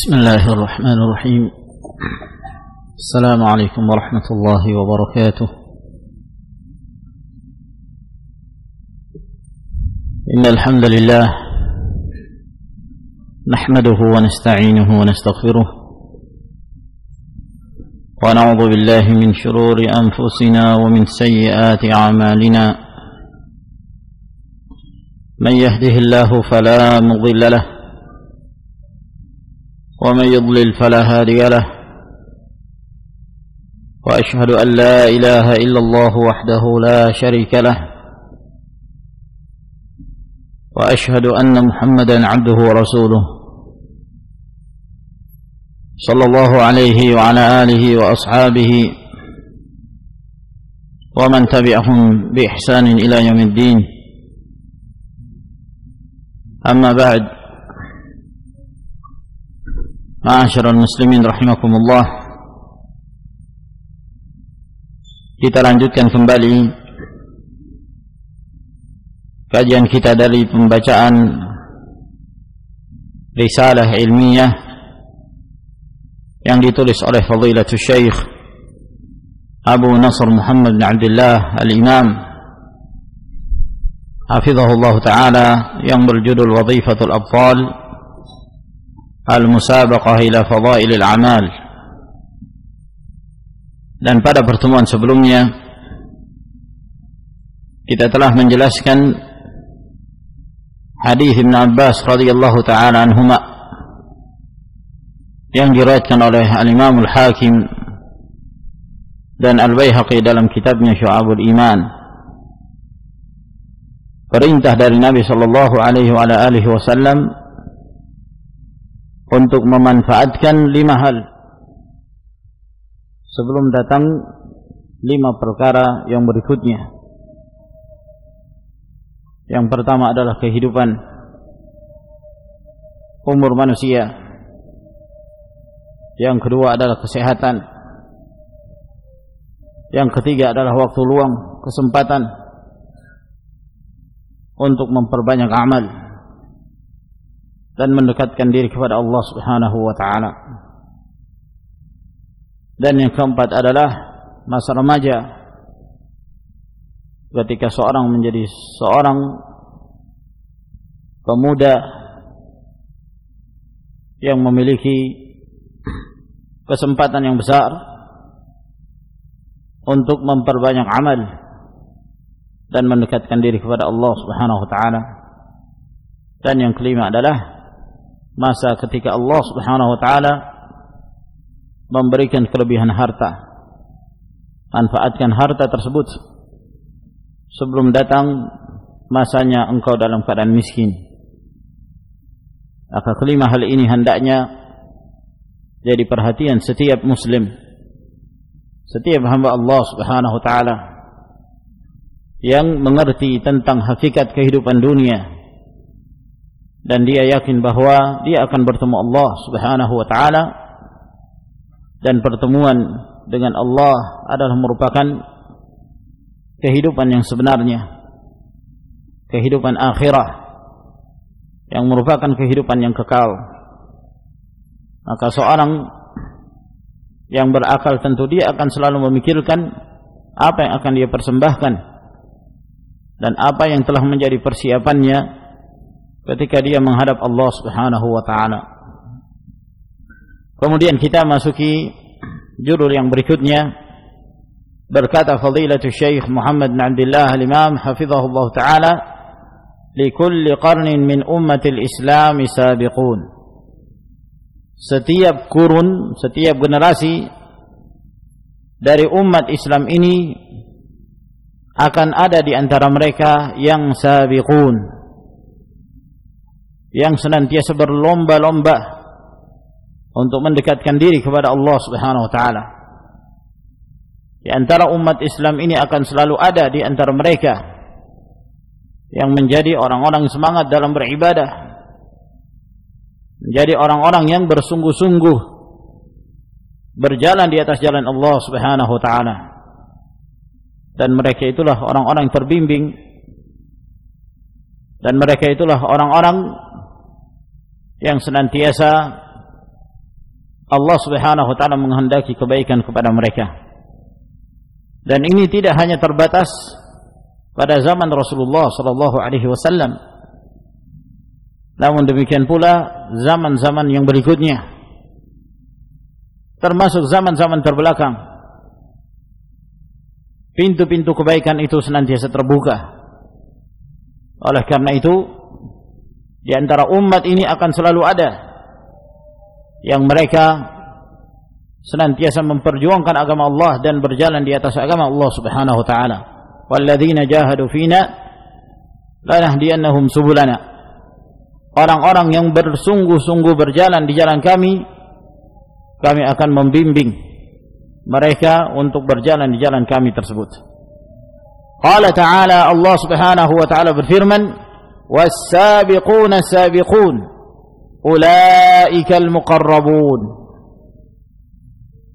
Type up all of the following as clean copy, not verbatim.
بسم الله الرحمن الرحيم. السلام عليكم ورحمة الله وبركاته. إن الحمد لله نحمده ونستعينه ونستغفره ونعوذ بالله من شرور أنفسنا ومن سيئات أعمالنا. من يهده الله فلا مضل له ومن يضلل فلا هادي له، وأشهد أن لا إله إلا الله وحده لا شريك له، وأشهد أن محمدا عبده ورسوله صلى الله عليه وعلى آله وأصحابه ومن تبعهم بإحسان إلى يوم الدين. أما بعد، ma'asyiral muslimin rahimakumullah, kita lanjutkan kembali kajian kita dari pembacaan risalah ilmiah yang ditulis oleh Fadilatul Syekh Abu Nasr Muhammad bin Abdullah Al-Imam hafizahullah ta'ala, yang berjudul Wadhifatul Abtal Al-Musabaqah ila Fadailil A'mal. Dan pada pertemuan sebelumnya kita telah menjelaskan hadis Ibn Abbas radhiyallahu ta'ala anhuma yang diriwayatkan oleh Al-Imam Al-Hakim dan Al-Baihaqi dalam kitabnya Syu'abul Iman. Perintah dari Nabi sallallahu alaihi wasallam untuk memanfaatkan 5 hal sebelum datang 5 perkara yang berikutnya. Yang pertama adalah kehidupan umur manusia. Yang kedua adalah kesehatan. Yang ketiga adalah waktu luang, kesempatan untuk memperbanyak amal dan mendekatkan diri kepada Allah Subhanahu wa ta'ala. Dan yang keempat adalah masa remaja, ketika seorang menjadi seorang pemuda yang memiliki kesempatan yang besar untuk memperbanyak amal dan mendekatkan diri kepada Allah Subhanahu wa ta'ala. Dan yang kelima adalah masa ketika Allah Subhanahu wa ta'ala memberikan kelebihan harta. Manfaatkan harta tersebut sebelum datang masanya engkau dalam keadaan miskin. Maka kelima hal ini hendaknya jadi perhatian setiap muslim, setiap hamba Allah Subhanahu wa ta'ala yang mengerti tentang hakikat kehidupan dunia, dan dia yakin bahwa dia akan bertemu Allah Subhanahu wa ta'ala, dan pertemuan dengan Allah adalah merupakan kehidupan yang sebenarnya, kehidupan akhirah yang merupakan kehidupan yang kekal. Maka seorang yang berakal tentu dia akan selalu memikirkan apa yang akan dia persembahkan dan apa yang telah menjadi persiapannya ketika dia menghadap Allah Subhanahu wa ta'ala. Kemudian kita masuki judul yang berikutnya. Berkata Fadilatul Syekh Muhammad bin Abdullah Al-Imam hafizahullah ta'ala, likulli qarnin min ummatil islami sabiqun. Setiap kurun, setiap generasi dari umat Islam ini akan ada di antara mereka yang sabiqun, yang senantiasa berlomba-lomba untuk mendekatkan diri kepada Allah Subhanahu wa ta'ala. Di antara umat Islam ini akan selalu ada di antara mereka yang menjadi orang-orang semangat dalam beribadah, menjadi orang-orang yang bersungguh-sungguh berjalan di atas jalan Allah Subhanahu wa ta'ala. Dan mereka itulah orang-orang yang terbimbing, dan mereka itulah orang-orang yang senantiasa Allah Subhanahu wa taala menghendaki kebaikan kepada mereka. Dan ini tidak hanya terbatas pada zaman Rasulullah sallallahu alaihi wasallam. Namun demikian pula zaman-zaman yang berikutnya, termasuk zaman-zaman terbelakang, pintu-pintu kebaikan itu senantiasa terbuka. Oleh karena itu, di antara umat ini akan selalu ada yang mereka senantiasa memperjuangkan agama Allah dan berjalan di atas agama Allah Subhanahu wa taala. Walladzina jahadu fina lanahdiyannahum subulana. Orang-orang yang bersungguh-sungguh berjalan di jalan kami akan membimbing mereka untuk berjalan di jalan kami tersebut. Qala ta'ala, Allah Subhanahu wa ta'ala berfirman, was-sabiquna sabiqun ulaikal muqarrabun.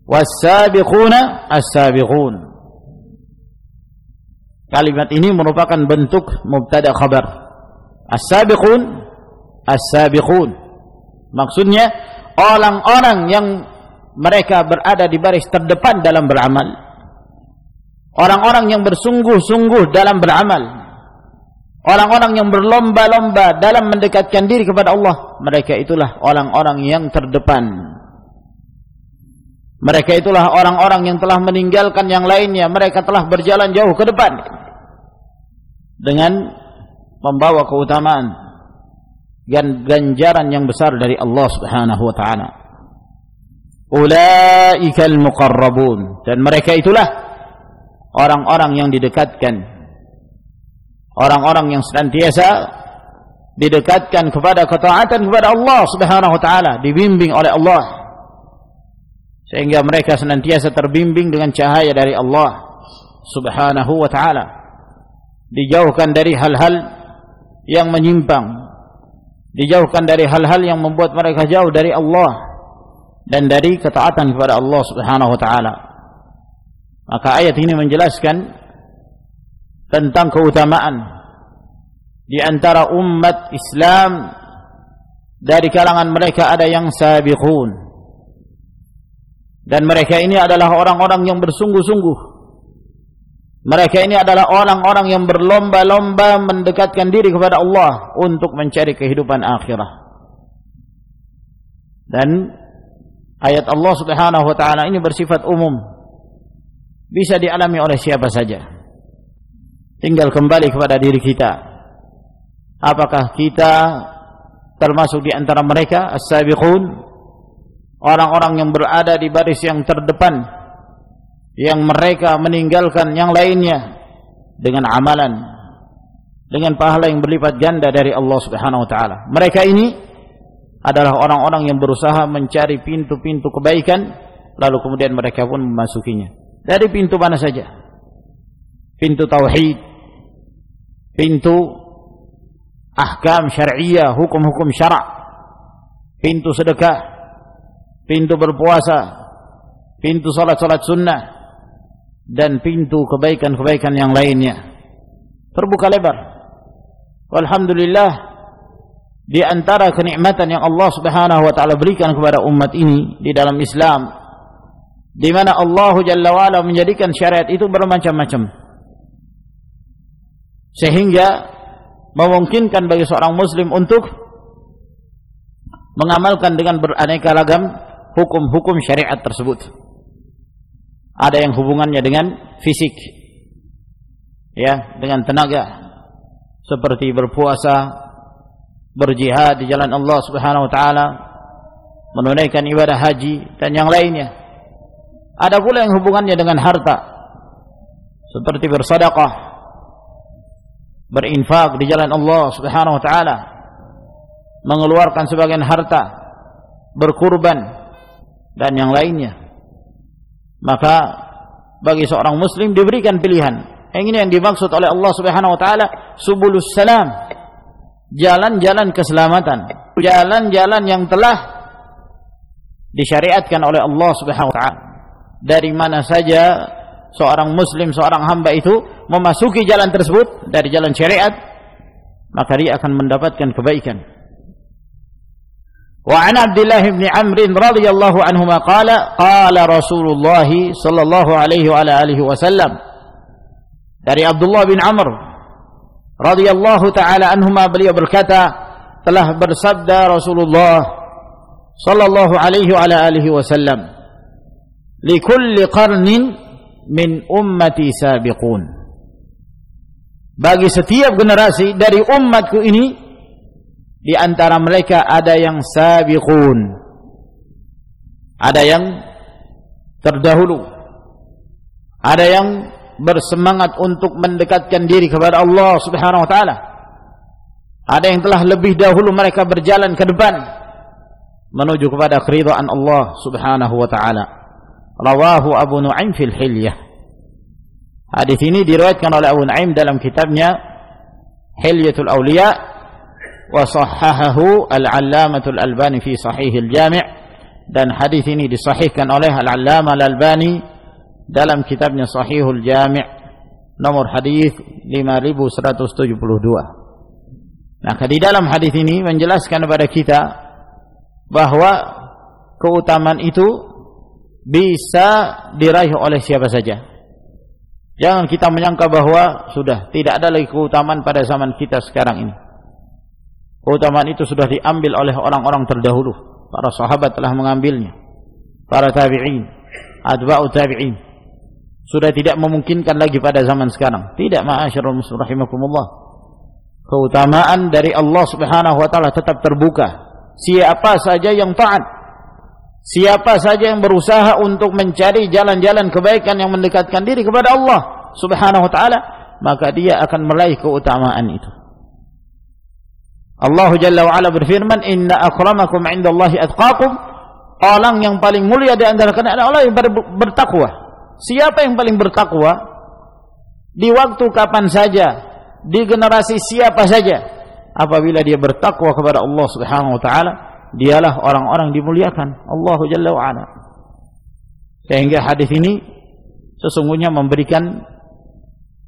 Was-sabiquna as-sabiqun. Kalimat ini merupakan bentuk mubtada khabar. As-sabiqun as-sabiqun. Maksudnya orang-orang yang mereka berada di baris terdepan dalam beramal. Orang-orang yang bersungguh-sungguh dalam beramal. Orang-orang yang berlomba-lomba dalam mendekatkan diri kepada Allah. Mereka itulah orang-orang yang terdepan. Mereka itulah orang-orang yang telah meninggalkan yang lainnya. Mereka telah berjalan jauh ke depan dengan membawa keutamaan dan ganjaran yang besar dari Allah Subhanahu wa taala. Ulaikal muqarrabun. Dan mereka itulah orang-orang yang didekatkan, orang-orang yang senantiasa didekatkan kepada ketaatan kepada Allah Subhanahu wa taala, dibimbing oleh Allah, sehingga mereka senantiasa terbimbing dengan cahaya dari Allah Subhanahu wa taala, dijauhkan dari hal-hal yang menyimpang, dijauhkan dari hal-hal yang membuat mereka jauh dari Allah dan dari ketaatan kepada Allah Subhanahu wa taala. Maka ayat ini menjelaskan tentang keutamaan di antara umat Islam. Dari kalangan mereka ada yang sabiqun, dan mereka ini adalah orang-orang yang bersungguh-sungguh. Mereka ini adalah orang-orang yang berlomba-lomba mendekatkan diri kepada Allah untuk mencari kehidupan akhirah. Dan ayat Allah Subhanahu wa taala ini bersifat umum, bisa dialami oleh siapa saja. Tinggal kembali kepada diri kita. Apakah kita termasuk di antara mereka as-sabiqun, orang-orang yang berada di baris yang terdepan, yang mereka meninggalkan yang lainnya dengan amalan, dengan pahala yang berlipat ganda dari Allah Subhanahu wa taala. Mereka ini adalah orang-orang yang berusaha mencari pintu-pintu kebaikan, lalu kemudian mereka pun memasukinya. Dari pintu mana saja? Pintu tauhid, pintu ahkam syar'iyah, hukum-hukum syara', pintu sedekah, pintu berpuasa, pintu salat-salat sunnah, dan pintu kebaikan-kebaikan yang lainnya terbuka lebar. Walhamdulillah, di antara kenikmatan yang Allah Subhanahu wa taala berikan kepada umat ini di dalam Islam, di mana Allah Jalla wa Ala menjadikan syariat itu bermacam-macam, sehingga memungkinkan bagi seorang muslim untuk mengamalkan dengan beraneka ragam hukum-hukum syariat tersebut. Ada yang hubungannya dengan fisik, ya, dengan tenaga, seperti berpuasa, berjihad di jalan Allah Subhanahu wa taala, menunaikan ibadah haji dan yang lainnya. Ada pula yang hubungannya dengan harta, seperti bersedekah, berinfak di jalan Allah Subhanahu wa taala, mengeluarkan sebagian harta, berkurban dan yang lainnya. Maka bagi seorang muslim diberikan pilihan. Ini yang dimaksud oleh Allah Subhanahu wa taala subulus salam, jalan-jalan keselamatan, jalan-jalan yang telah disyariatkan oleh Allah Subhanahu wa taala. Dari mana saja seorang muslim, seorang hamba itu memasuki jalan tersebut dari jalan syariat, maka dia akan mendapatkan kebaikan. Wa an Abdullah bin Amr radhiyallahu anhuma qala qala Rasulullah sallallahu alaihi wa alihi wasallam. Dari Abdullah bin Amr radhiyallahu taala anhuma, beliau berkata, telah bersabda Rasulullah sallallahu alaihi wa alihi wasallam, likulli qarnin min ummati sabiqun. Bagi setiap generasi dari umatku ini, di antara mereka ada yang sabiqun, ada yang terdahulu, ada yang bersemangat untuk mendekatkan diri kepada Allah Subhanahu wa taala, ada yang telah lebih dahulu mereka berjalan ke depan menuju kepada keridhaan Allah Subhanahu wa taala. Rawahu Abu Nu'aim fil Hilyah. Hadis ini diriwayatkan oleh Abu Nu'aim dalam kitabnya Hilyatul Awliya, wa sahhahahu Al-Allamatul Albani fi Sahihil Jami', dan hadis ini disahihkan oleh Al-Allamah Al-Albani dalam kitabnya Sahihul Jami', nomor hadis 5172. Nah, di dalam hadis ini menjelaskan kepada kita bahwa keutamaan itu bisa diraih oleh siapa saja. Jangan kita menyangka bahwa sudah tidak ada lagi keutamaan pada zaman kita sekarang ini. Keutamaan itu sudah diambil oleh orang-orang terdahulu. Para sahabat telah mengambilnya, para tabi'in, atba'u tabi'in. Sudah tidak memungkinkan lagi pada zaman sekarang. Tidak, ma'asyarul muslimin rahimakumullah. Keutamaan dari Allah Subhanahu wa taala tetap terbuka. Siapa saja yang taat, siapa saja yang berusaha untuk mencari jalan-jalan kebaikan yang mendekatkan diri kepada Allah Subhanahu wa taala, maka dia akan meraih keutamaan itu. Allah Jalla wa Ala berfirman, "Inna akramakum 'indallahi atqakum." Orang yang paling mulia di antara kalian adalah orang yang bertakwa. Siapa yang paling bertakwa? Di waktu kapan saja, di generasi siapa saja, apabila dia bertakwa kepada Allah Subhanahu wa taala, dialah orang-orang dimuliakan Allah Jalla wa Ala. Sehingga hadis ini sesungguhnya memberikan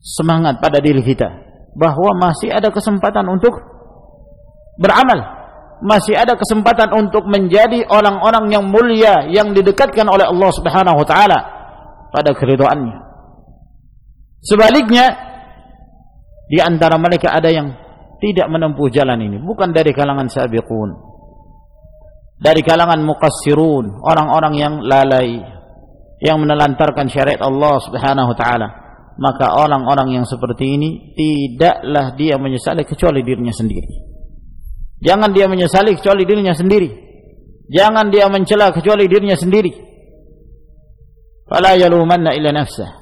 semangat pada diri kita bahwa masih ada kesempatan untuk beramal, masih ada kesempatan untuk menjadi orang-orang yang mulia, yang didekatkan oleh Allah Subhanahu wa taala pada keridhaannya. Sebaliknya, di antara mereka ada yang tidak menempuh jalan ini, bukan dari kalangan sabiqun, dari kalangan muqassirun, orang-orang yang lalai, yang menelantarkan syariat Allah Subhanahu wa taala. Maka orang-orang yang seperti ini tidaklah dia menyesali kecuali dirinya sendiri. Jangan dia menyesali kecuali dirinya sendiri. Jangan dia mencela kecuali dirinya sendiri. Fala yalumanna illa nafsah.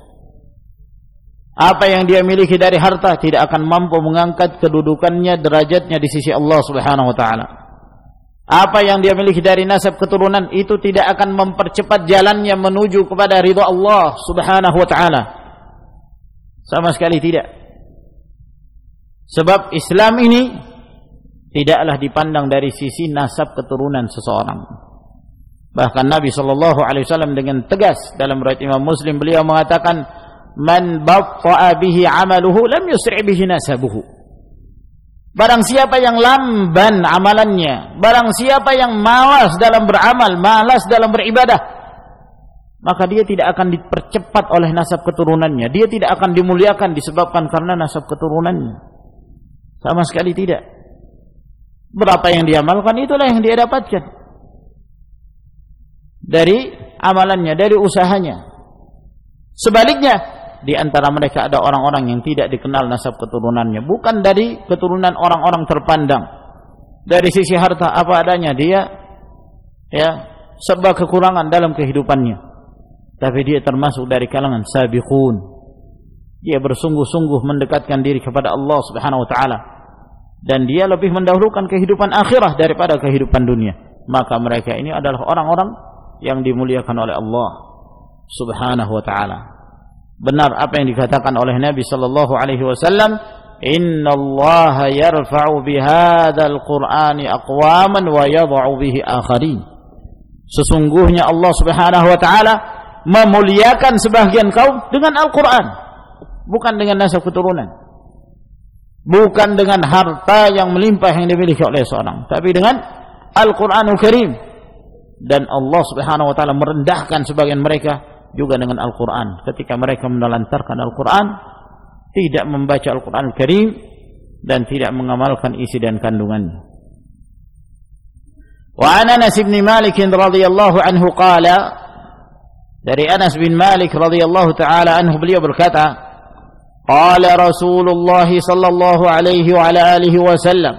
Apa yang dia miliki dari harta tidak akan mampu mengangkat kedudukannya, derajatnya di sisi Allah Subhanahu wa taala. Apa yang dia miliki dari nasab keturunan itu tidak akan mempercepat jalannya menuju kepada ridha Allah Subhanahu wa taala. Sama sekali tidak. Sebab Islam ini tidaklah dipandang dari sisi nasab keturunan seseorang. Bahkan Nabi sallallahu alaihi wasallam dengan tegas dalam riwayat Imam Muslim, beliau mengatakan, "Man batta'a bihi 'amaluhu lam yusri' bihi nasabuhu." Barang siapa yang lamban amalannya, barang siapa yang malas dalam beramal, malas dalam beribadah, maka dia tidak akan dipercepat oleh nasab keturunannya. Dia tidak akan dimuliakan disebabkan karena nasab keturunannya. Sama sekali tidak. Berapa yang dia amalkan, itulah yang dia dapatkan dari amalannya, dari usahanya. Sebaliknya, di antara mereka ada orang-orang yang tidak dikenal nasab keturunannya, bukan dari keturunan orang-orang terpandang. Dari sisi harta apa adanya, dia serba kekurangan dalam kehidupannya. Tapi dia termasuk dari kalangan sabiqun. Dia bersungguh-sungguh mendekatkan diri kepada Allah Subhanahu wa taala, dan dia lebih mendahulukan kehidupan akhirah daripada kehidupan dunia. Maka mereka ini adalah orang-orang yang dimuliakan oleh Allah Subhanahu wa taala. Benar apa yang dikatakan oleh Nabi sallallahu alaihi wasallam, "Innallaha yarfa'u bihadzal Qur'ani aqwaman wa yadh'u bihi akharin." Sesungguhnya Allah Subhanahu wa taala memuliakan sebagian kaum dengan Al-Qur'an, bukan dengan nasab keturunan, bukan dengan harta yang melimpah yang dimiliki oleh seorang, tapi dengan Al-Qur'anul Karim, dan Allah Subhanahu wa taala merendahkan sebagian mereka juga dengan Al-Qur'an ketika mereka menelantarkan Al-Qur'an, tidak membaca Al-Qur'anul Karim dan tidak mengamalkan isi dan kandungannya. Wa Anas bin Malik radhiyallahu anhu qala, dari Anas bin Malik radhiyallahu taala anhu beliau berkata, qala Rasulullah sallallahu alaihi wa ala alihi wasallam,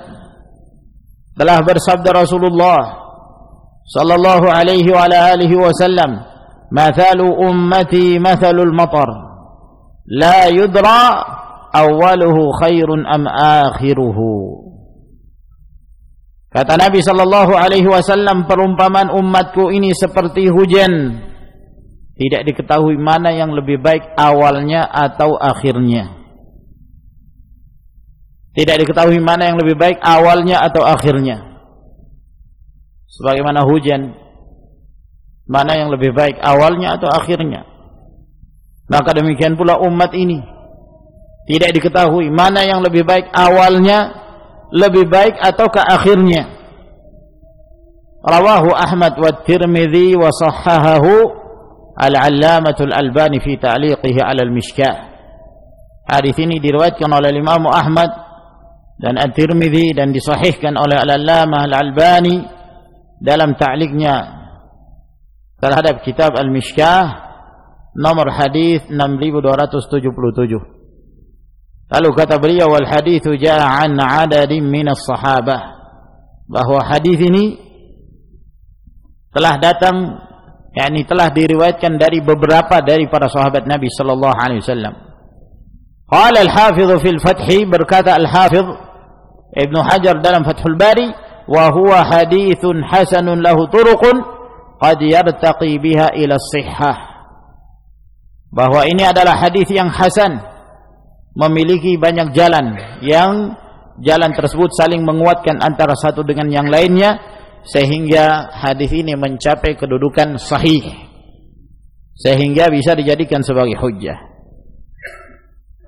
telah bersabda Rasulullah sallallahu alaihi wa ala alihi wasallam, mathalu ummati mathalul matar la yudra awaluhu khairun am akhiruhu. Kata Nabi sallallahu alaihi wasallam, perumpamaan umatku ini seperti hujan, tidak diketahui mana yang lebih baik awalnya atau akhirnya. Tidak diketahui mana yang lebih baik awalnya atau akhirnya. Sebagaimana hujan, mana yang lebih baik awalnya atau akhirnya. Maka demikian pula umat ini, tidak diketahui mana yang lebih baik awalnya, lebih baik ataukah akhirnya. Rawahu Ahmad wa Tirmidzi wa sahhahahu Al-Allamatul Albani fi ta'liqihi 'ala al-Mishkah. Hadis ini diriwayatkan oleh Imam Ahmad dan At-Tirmidzi dan disahihkan oleh Al-Allamah Al-Albani dalam ta'liqnya terhadap kitab Al-Mishkah, nomor hadis 6277. Lalu kata beliau, wal haditsu jaa'a 'an 'adadin minas sahabah, bahwa hadis ini telah datang, yakni telah diriwayatkan dari beberapa dari para sahabat Nabi sallallahu alaihi wasallam. Qala al-Hafidz fil Fath, berkata al-Hafidz Ibnu Hajar dalam Fathul Bari, wa huwa haditsun hasanun lahu turuqun qad yartaqi biha ila as-sihhah, bahwa ini adalah hadis yang hasan, memiliki banyak jalan, yang jalan tersebut saling menguatkan antara satu dengan yang lainnya, sehingga hadis ini mencapai kedudukan sahih, sehingga bisa dijadikan sebagai hujjah.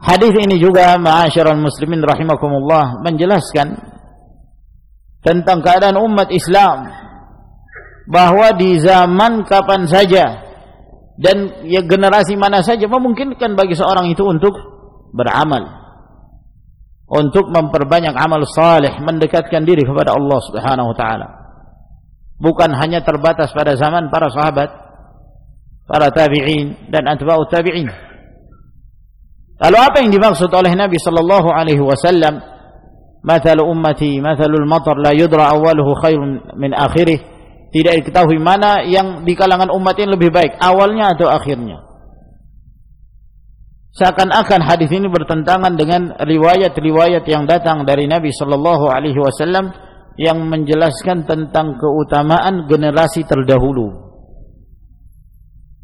Hadis ini juga, ma'asyiral muslimin rahimakumullah, menjelaskan tentang keadaan umat Islam, bahwa di zaman kapan saja dan ya generasi mana saja memungkinkan bagi seorang itu untuk beramal, untuk memperbanyak amal saleh, mendekatkan diri kepada Allah Subhanahu wa taala. Bukan hanya terbatas pada zaman para sahabat, para tabi'in dan atba'ut tabi'in. Lalu apa yang dimaksud oleh Nabi sallallahu alaihi wasallam, mathalu ummati mathalul matar la yudra awwaluhu khairun min akhirih, tidak diketahui mana yang di kalangan umat ini lebih baik awalnya atau akhirnya. Seakan-akan hadis ini bertentangan dengan riwayat-riwayat yang datang dari Nabi sallallahu alaihi wasallam yang menjelaskan tentang keutamaan generasi terdahulu,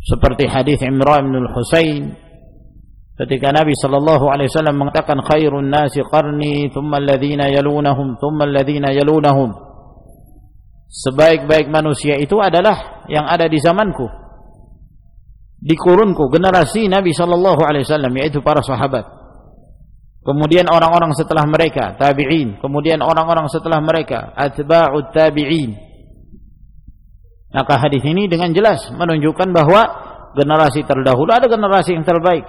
seperti hadis Imran bin Husain ketika Nabi sallallahu alaihi wasallam mengatakan, khairun nasi qarni thumma alladhina yalunahum thumma alladhina yalunahum, sebaik-baik manusia itu adalah yang ada di zamanku, di kurunku, generasi Nabi sallallahu alaihi wasallam, yaitu para sahabat. Kemudian orang-orang setelah mereka, tabi'in. Kemudian orang-orang setelah mereka, atba'ut tabi'in. Maka hadis ini dengan jelas menunjukkan bahwa generasi terdahulu ada generasi yang terbaik.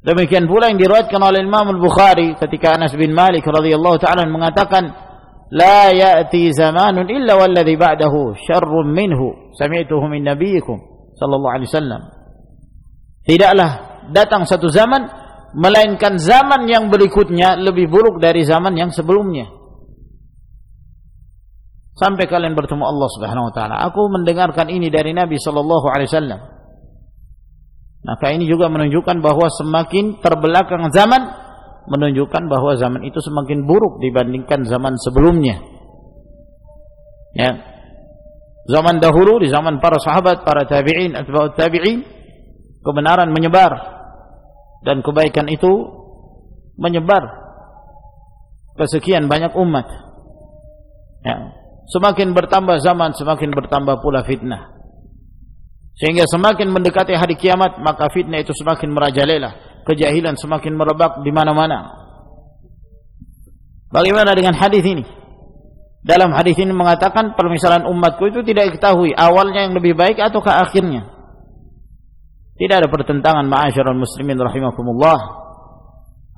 Demikian pula yang diriwayatkan oleh Imam Al-Bukhari ketika Anas bin Malik radhiyallahu ta'ala mengatakan, la ya'ti zamanun illa walladhi ba'dahu syarrun minhu sami'tuhu min nabiyikum sallallahu alaihi wasallam. Tidaklah datang satu zaman melainkan zaman yang berikutnya lebih buruk dari zaman yang sebelumnya, sampai kalian bertemu Allah Subhanahu wa taala. Aku mendengarkan ini dari Nabi sallallahu alaihi wasallam. Maka ini juga menunjukkan bahwa semakin terbelakang zaman, menunjukkan bahwa zaman itu semakin buruk dibandingkan zaman sebelumnya. Ya. Zaman dahulu, di zaman para sahabat, para tabi'in, atba'ut tabi'in, kebenaran menyebar dan kebaikan itu menyebar ke sekian banyak umat. Ya. Semakin bertambah zaman, semakin bertambah pula fitnah. Sehingga semakin mendekati hari kiamat, maka fitnah itu semakin merajalela, kejahilan semakin merebak di mana-mana. Bagaimana dengan hadis ini? dalam hadis ini mengatakan permisalan umatku itu tidak diketahui awalnya yang lebih baik ataukah akhirnya. Tidak ada pertentangan ma'asyiral muslimin rahimakumullah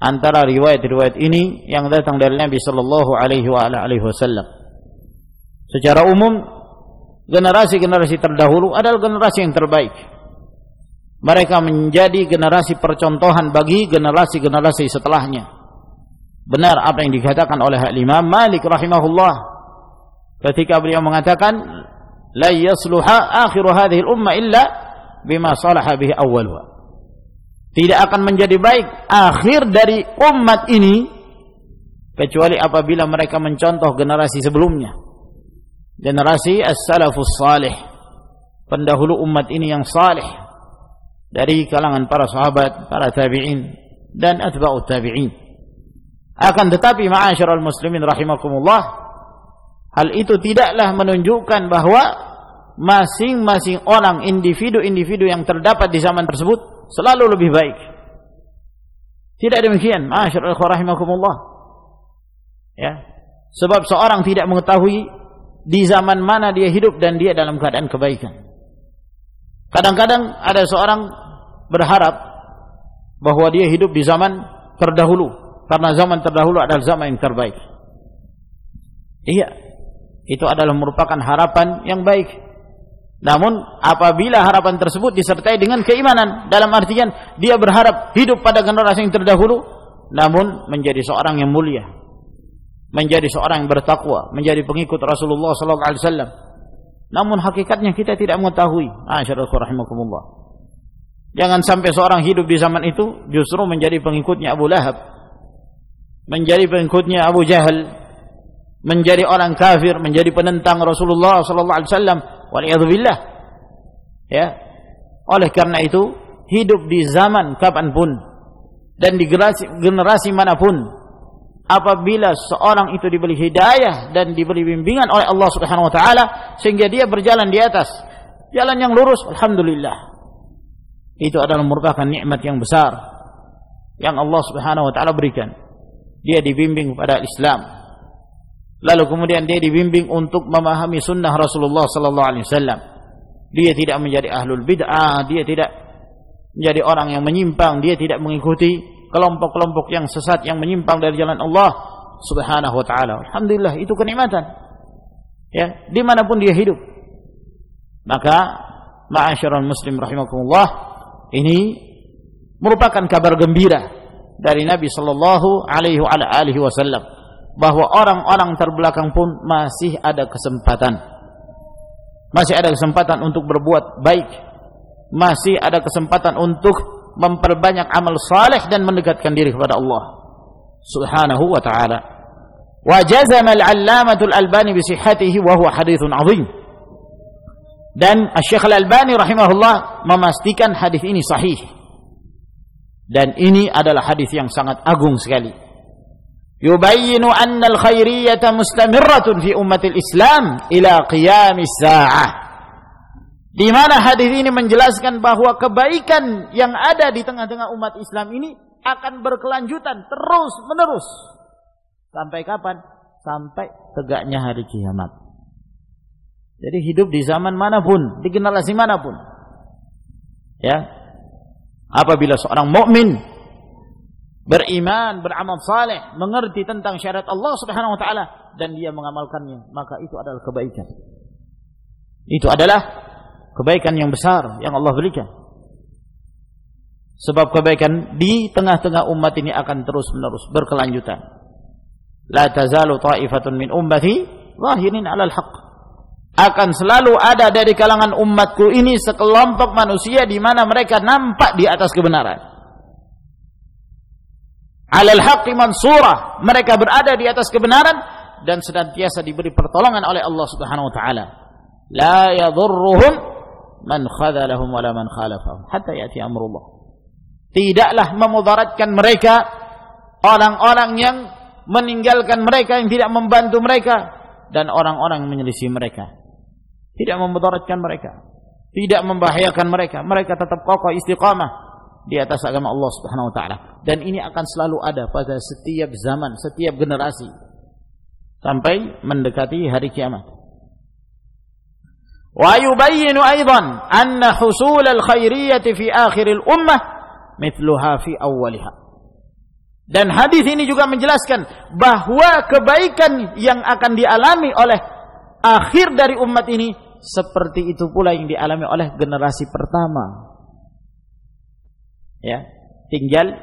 antara riwayat-riwayat ini yang datang dari Nabi sallallahu alaihi wasallam. Secara umum generasi-generasi terdahulu adalah generasi yang terbaik. Mereka menjadi generasi percontohan bagi generasi-generasi setelahnya. Benar apa yang dikatakan oleh Imam Malik rahimahullah ketika beliau mengatakan la yasluha akhiru hadhihi al-umma illa bima salaha bihi awwaluha. Tidak akan menjadi baik akhir dari umat ini kecuali apabila mereka mencontoh generasi sebelumnya. Generasi as-salafus salih, pendahulu umat ini yang salih dari kalangan para sahabat, para tabi'in dan atba'ut tabi'in. Akan tetapi ma'asyiral muslimin rahimakumullah, hal itu tidaklah menunjukkan bahwa masing-masing orang, individu-individu yang terdapat di zaman tersebut selalu lebih baik. Tidak demikian, ma'asyiral rahimakumullah. Ya. Sebab seorang tidak mengetahui di zaman mana dia hidup dan dia dalam keadaan kebaikan. Kadang-kadang ada seorang berharap bahwa dia hidup di zaman terdahulu karena zaman terdahulu adalah zaman yang terbaik. Iya, itu adalah merupakan harapan yang baik. Namun apabila harapan tersebut disertai dengan keimanan, dalam artian dia berharap hidup pada generasi yang terdahulu namun menjadi seorang yang mulia, menjadi seorang yang bertakwa, menjadi pengikut Rasulullah sallallahu alaihi wasallam. Namun hakikatnya kita tidak mengetahui. Masyaallah rahimakumullah. Jangan sampai seorang hidup di zaman itu justru menjadi pengikutnya Abu Lahab, menjadi pengikutnya Abu Jahal, menjadi orang kafir, menjadi penentang Rasulullah sallallahu alaihi wasallam. Waliyadzubillah. Ya. Oleh karena itu, hidup di zaman kapanpun dan di generasi manapun, apabila seorang itu diberi hidayah dan diberi bimbingan oleh Allah Subhanahu wa taala sehingga dia berjalan di atas jalan yang lurus, alhamdulillah. Itu adalah merupakan nikmat yang besar yang Allah Subhanahu wa taala berikan. Dia dibimbing pada Islam. Lalu kemudian dia dibimbing untuk memahami sunnah Rasulullah sallallahu alaihi wasallam. Dia tidak menjadi ahlul bid'ah, dia tidak menjadi orang yang menyimpang, dia tidak mengikuti kelompok-kelompok yang sesat yang menyimpang dari jalan Allah Subhanahu wa taala. Alhamdulillah, itu kenikmatan. Ya, dimanapun dia hidup. Maka ma'asyiral muslim rahimakumullah, ini merupakan kabar gembira dari Nabi sallallahu alaihi wasallam bahwa orang-orang terbelakang pun masih ada kesempatan. Masih ada kesempatan untuk berbuat baik. Masih ada kesempatan untuk memperbanyak amal saleh dan mendekatkan diri kepada Allah Subhanahu wa ta'ala. Wa jazama al-'allamatu al-Albani bi sihhatihi wa huwa haditsun 'azim. Dan Asy-Syaikh Al-Albani rahimahullah memastikan hadis ini sahih. Dan ini adalah hadis yang sangat agung sekali. Yubayyinu anna al-khairiyyata mustamirratun fi ummatil Islam ila qiyamis saa'ah. Di mana hadis ini menjelaskan bahwa kebaikan yang ada di tengah-tengah umat Islam ini akan berkelanjutan terus menerus. Sampai kapan? Sampai tegaknya hari kiamat. Jadi hidup di zaman manapun, di generasi manapun. Ya. Apabila seorang mukmin beriman, beramal saleh, mengerti tentang syariat Allah Subhanahu wa taala dan dia mengamalkannya, maka itu adalah kebaikan. Itu adalah kebaikan yang besar yang Allah berikan. Sebab kebaikan di tengah-tengah umat ini akan terus-menerus berkelanjutan. La tazalu ta'ifatun min ummati zahirin 'alal haqq. Akan selalu ada dari kalangan umatku ini sekelompok manusia di mana mereka nampak di atas kebenaran. 'Alal haqqi mansurah, mereka berada di atas kebenaran dan senantiasa diberi pertolongan oleh Allah Subhanahu wa taala. La yadhurruhum man khadhalahum wala man khalafahum hatta yati amrullah. Tidaklah memudaratkan mereka orang-orang yang meninggalkan mereka, yang tidak membantu mereka, dan orang-orang yang menyelisih mereka. Tidak memudaratkan mereka, tidak membahayakan mereka. Mereka tetap kokoh istiqamah di atas agama Allah Subhanahu wa taala. Dan ini akan selalu ada pada setiap zaman, setiap generasi. sampai mendekati hari kiamat. Wa yubayyinu aidan anna husul al-khairiyyati fi akhir al-ummah mithluha fi awwaliha. Dan hadis ini juga menjelaskan bahwa kebaikan yang akan dialami oleh akhir dari umat ini seperti itu pula yang dialami oleh generasi pertama. Ya, tinggal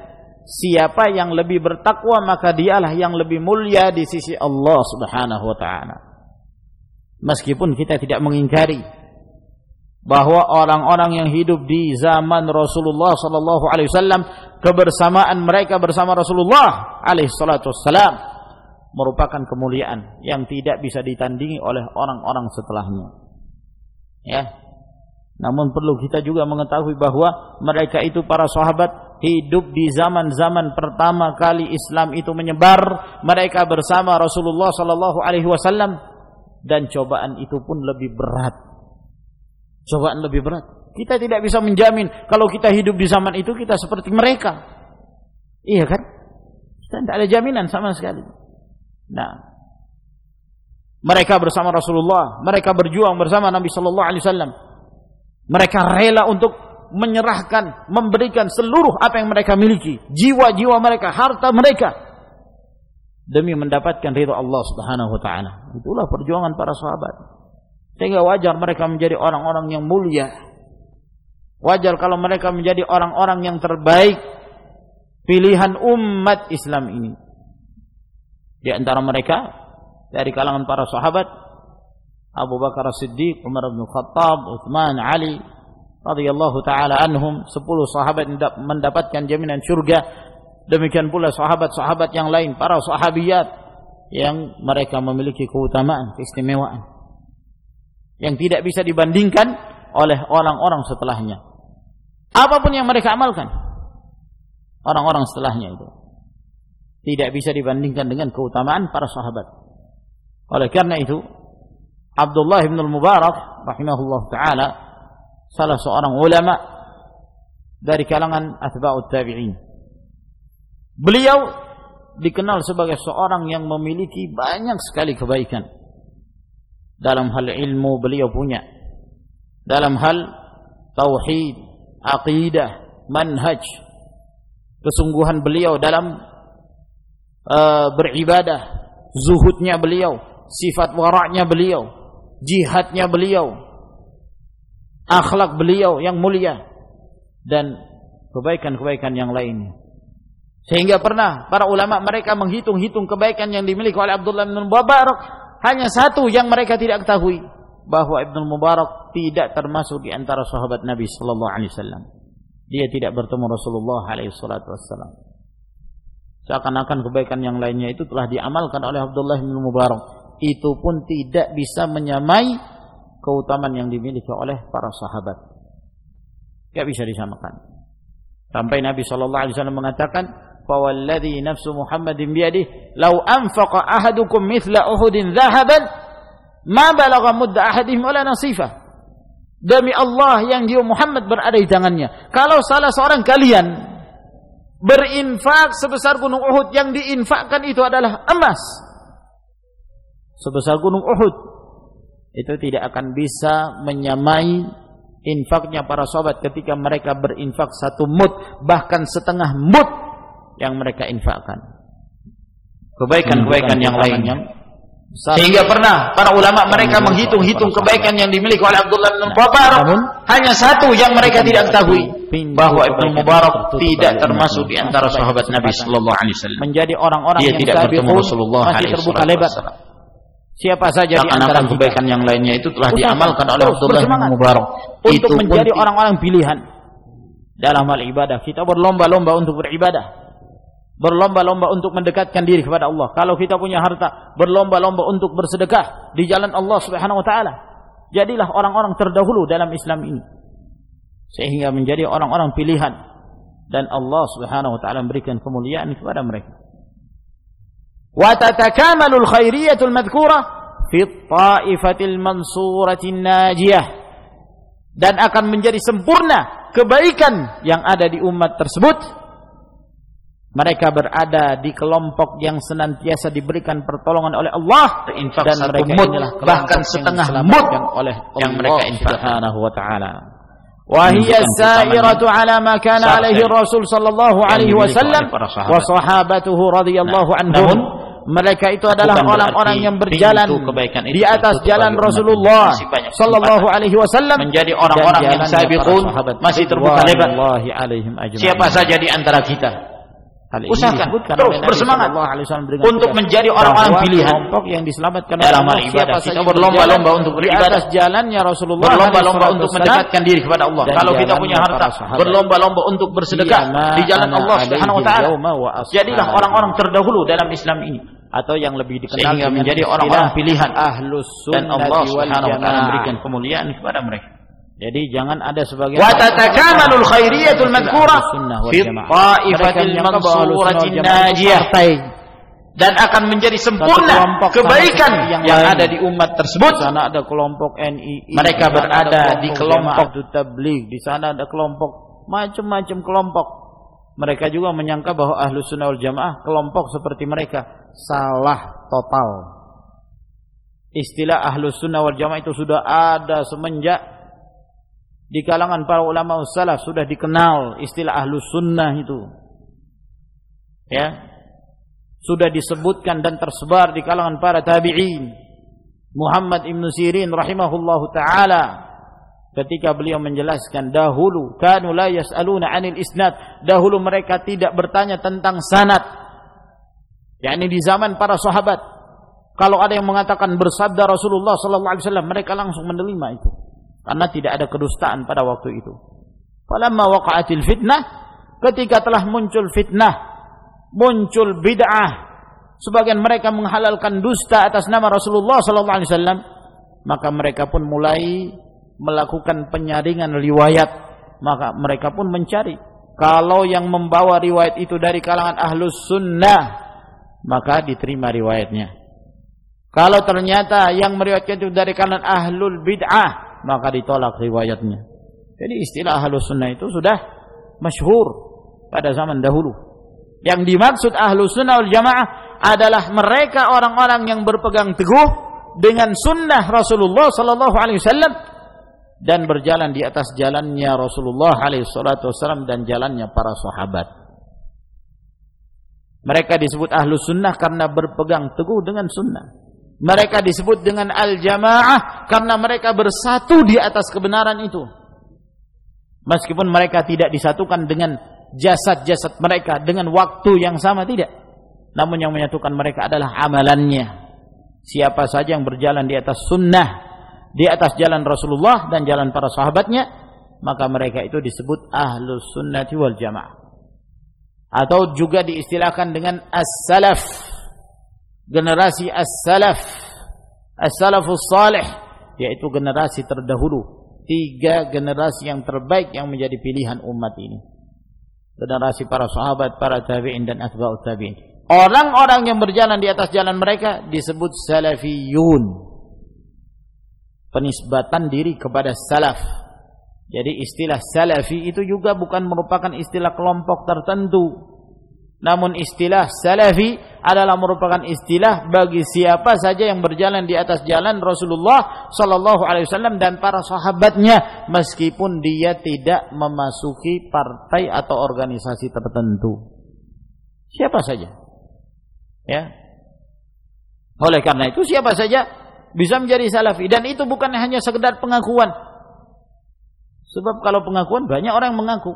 siapa yang lebih bertakwa maka dialah yang lebih mulia di sisi Allah Subhanahu wa taala. Meskipun kita tidak mengingkari bahwa orang-orang yang hidup di zaman Rasulullah sallallahu alaihi wasallam, kebersamaan mereka bersama Rasulullah alaihi salatu wassalam merupakan kemuliaan yang tidak bisa ditandingi oleh orang-orang setelahnya. Ya. Namun perlu kita juga mengetahui bahwa mereka itu para sahabat hidup di zaman-zaman pertama kali Islam itu menyebar, mereka bersama Rasulullah sallallahu alaihi wasallam, dan cobaan itu pun lebih berat. Cobaan lebih berat. Kita tidak bisa menjamin kalau kita hidup di zaman itu kita seperti mereka. Iya kan? Kita tidak ada jaminan sama sekali. Nah, mereka bersama Rasulullah, mereka berjuang bersama Nabi sallallahu alaihi wasallam. Mereka rela untuk menyerahkan, memberikan seluruh apa yang mereka miliki, jiwa-jiwa mereka, harta mereka, demi mendapatkan ridha Allah Subhanahu wa taala. Itulah perjuangan para sahabat. Sehingga wajar mereka menjadi orang-orang yang mulia. Wajar kalau mereka menjadi orang-orang yang terbaik pilihan umat Islam ini. Di antara mereka dari kalangan para sahabat Abu Bakar As-Siddiq, Umar bin Khattab, Utsman, Ali radhiyallahu taala anhum, 10 sahabat mendapatkan jaminan surga. Demikian pula sahabat-sahabat yang lain, para sahabiyat yang mereka memiliki keutamaan, keistimewaan yang tidak bisa dibandingkan oleh orang-orang setelahnya. Apapun yang mereka amalkan, orang-orang setelahnya itu tidak bisa dibandingkan dengan keutamaan para sahabat. Oleh karena itu, Abdullah bin Mubarak rahimahullah ta'ala, salah seorang ulama dari kalangan atba'ut tabi'in, beliau dikenal sebagai seorang yang memiliki banyak sekali kebaikan. Dalam hal ilmu beliau punya, dalam hal tauhid, aqidah, manhaj, kesungguhan beliau dalam beribadah, zuhudnya beliau, sifat waraknya beliau, jihadnya beliau, akhlak beliau yang mulia, dan kebaikan-kebaikan yang lainnya. Sehingga pernah para ulama mereka menghitung-hitung kebaikan yang dimiliki oleh Abdullah bin Mubarak. Hanya satu yang mereka tidak ketahui, bahwa Ibnu Mubarak tidak termasuk di antara sahabat Nabi sallallahu alaihi wasallam. Dia tidak bertemu Rasulullah alaihi salatu wasallam. Seakan-akan kebaikan yang lainnya itu telah diamalkan oleh Abdullah bin Mubarak. Itu pun tidak bisa menyamai keutamaan yang dimiliki oleh para sahabat. Tidak bisa disamakan. Sampai Nabi sallallahu alaihi wasallam mengatakan, "Fawalladzi nafsu Muhammadin biyadihi, law anfaqa ahadukum mithla Uhudin dhahaban, ma balagha mudda ahadihim wala nasifah." Demi Allah yang jiwa Muhammad berada di tangannya, kalau salah seorang kalian berinfak sebesar gunung Uhud, yang diinfakkan itu adalah emas sebesar gunung Uhud, itu tidak akan bisa menyamai infaknya para sahabat ketika mereka berinfak 1 mud, bahkan setengah mud yang mereka infakkan. Kebaikan-kebaikan yang lainnya. Sehingga pernah para ulama mereka menghitung-hitung kebaikan yang dimiliki oleh Abdullah bin Mubarak. Hanya satu yang mereka tidak ketahui, bahwa Ibnu Mubarak tidak termasuk di antara sahabat Nabi sallallahu alaihi wasallam. Menjadi orang-orang yang tidak bertemu Rasulullah alaihi wasallam. Siapa saja di antara kebaikan yang lainnya itu telah diamalkan oleh Abdullah bin Mubarak untuk menjadi orang-orang pilihan dalam hal ibadah. Kita berlomba-lomba untuk beribadah, berlomba-lomba untuk mendekatkan diri kepada Allah. Kalau kita punya harta, berlomba-lomba untuk bersedekah di jalan Allah Subhanahu wa taala. Jadilah orang-orang terdahulu dalam Islam ini, sehingga menjadi orang-orang pilihan, dan Allah Subhanahu wa taala memberikan kemuliaan kepada mereka. Wa tatakamalul khairiyatul madhkurah fi at-ta'ifatil mansuratin najiyah, dan akan menjadi sempurna kebaikan yang ada di umat tersebut mereka berada di kelompok yang senantiasa diberikan pertolongan oleh Allah, dan mereka inilah bahkan setengah mud oleh yang mereka Subhanahu wa ta'ala. Wa hiya sa'iratu ala ma kana alaihi Rasul sallallahu alaihi wasallam wa sahabatuhu radhiyallahu anhum. Mereka itu adalah orang-orang yang berjalan di atas jalan Rasulullah sallallahu alaihi wasallam, menjadi orang-orang yang sabiqun, masih terbuka lebar. Siapa saja di antara kita, usahakan terus bersemangat untuk menjadi orang-orang pilihan yang diselamatkan dalam hal ibadah. Kita berlomba-lomba untuk beribadah, jalannya Rasulullah, berlomba-lomba untuk mendekatkan diri kepada Allah. Kalau kita punya harta, berlomba-lomba untuk bersedekah di jalan Allah Subhanahu wa ta'ala. Jadilah orang-orang terdahulu dalam Islam ini, atau yang lebih dikenal sehingga menjadi orang-orang pilihan Ahlus dan Sunnah Allah Subhanahu wa ta'ala memberikan kemuliaan kepada mereka. Jadi jangan ada sebagian wa tatakamalul khairiyatul madhkurah fi ta'ifatil mansuratin najiyah, dan akan menjadi sempurna kebaikan yang ada di umat tersebut. Di sana ada kelompok NII, mereka berada di kelompok tabligh, di sana ada kelompok macam-macam kelompok. Mereka juga menyangka bahwa Ahlus Sunnah wal Jamaah kelompok seperti mereka. Salah total. Istilah Ahlus Sunnah wal Jamaah itu sudah ada semenjak di kalangan para ulama salaf, sudah dikenal istilah Ahlus Sunnah itu. Ya. Sudah disebutkan dan tersebar di kalangan para tabi'in. Muhammad Ibn Sirin rahimahullahu ta'ala, ketika beliau menjelaskan dahulu kanu la yas'aluna 'anil isnad, dahulu mereka tidak bertanya tentang sanad. Yakni di zaman para sahabat, kalau ada yang mengatakan bersabda Rasulullah sallallahu alaihi wasallam, mereka langsung menerima itu, karena tidak ada kedustaan pada waktu itu. Falamma waqa'atil fitnah, ketika telah muncul fitnah, muncul bid'ah, sebagian mereka menghalalkan dusta atas nama Rasulullah sallallahu alaihi wasallam, maka mereka pun mulai melakukan penyaringan riwayat. Maka mereka pun mencari, kalau yang membawa riwayat itu dari kalangan Ahlus Sunnah, maka diterima riwayatnya. Kalau ternyata yang meriwayatkan itu dari kalangan Ahlul Bid'ah, maka ditolak riwayatnya. Jadi istilah Ahlus Sunnah itu sudah masyhur pada zaman dahulu. Yang dimaksud Ahlus Sunnah wal Jamaah adalah mereka orang-orang yang berpegang teguh dengan sunnah Rasulullah sallallahu alaihi wasallam dan berjalan di atas jalannya Rasulullah alaihi salatu wasallam dan jalannya para sahabat. Mereka disebut Ahlus Sunnah karena berpegang teguh dengan sunnah. Mereka disebut dengan Al-Jamaah karena mereka bersatu di atas kebenaran itu. Meskipun mereka tidak disatukan dengan jasad-jasad mereka dengan waktu yang sama, tidak. Namun yang menyatukan mereka adalah amalannya. Siapa saja yang berjalan di atas sunnah, di atas jalan Rasulullah dan jalan para sahabatnya, maka mereka itu disebut Ahlus Sunnati wal Jamaah. Atau juga diistilahkan dengan As-Salaf, generasi As-Salaf, As-Salafus Salih, yaitu generasi terdahulu. 3 generasi yang terbaik yang menjadi pilihan umat ini. Generasi para sahabat, para tabi'in dan atba'ut tabi'in. Orang-orang yang berjalan di atas jalan mereka disebut salafiyun. Penisbatan diri kepada salaf. Jadi istilah salafi itu juga bukan merupakan istilah kelompok tertentu. Namun istilah salafi adalah merupakan istilah bagi siapa saja yang berjalan di atas jalan Rasulullah sallallahu alaihi wasallam dan para sahabatnya, meskipun dia tidak memasuki partai atau organisasi tertentu. Siapa saja. Ya. Oleh karena itu siapa saja bisa menjadi salafi, dan itu bukan hanya sekedar pengakuan. Sebab kalau pengakuan banyak orang mengaku,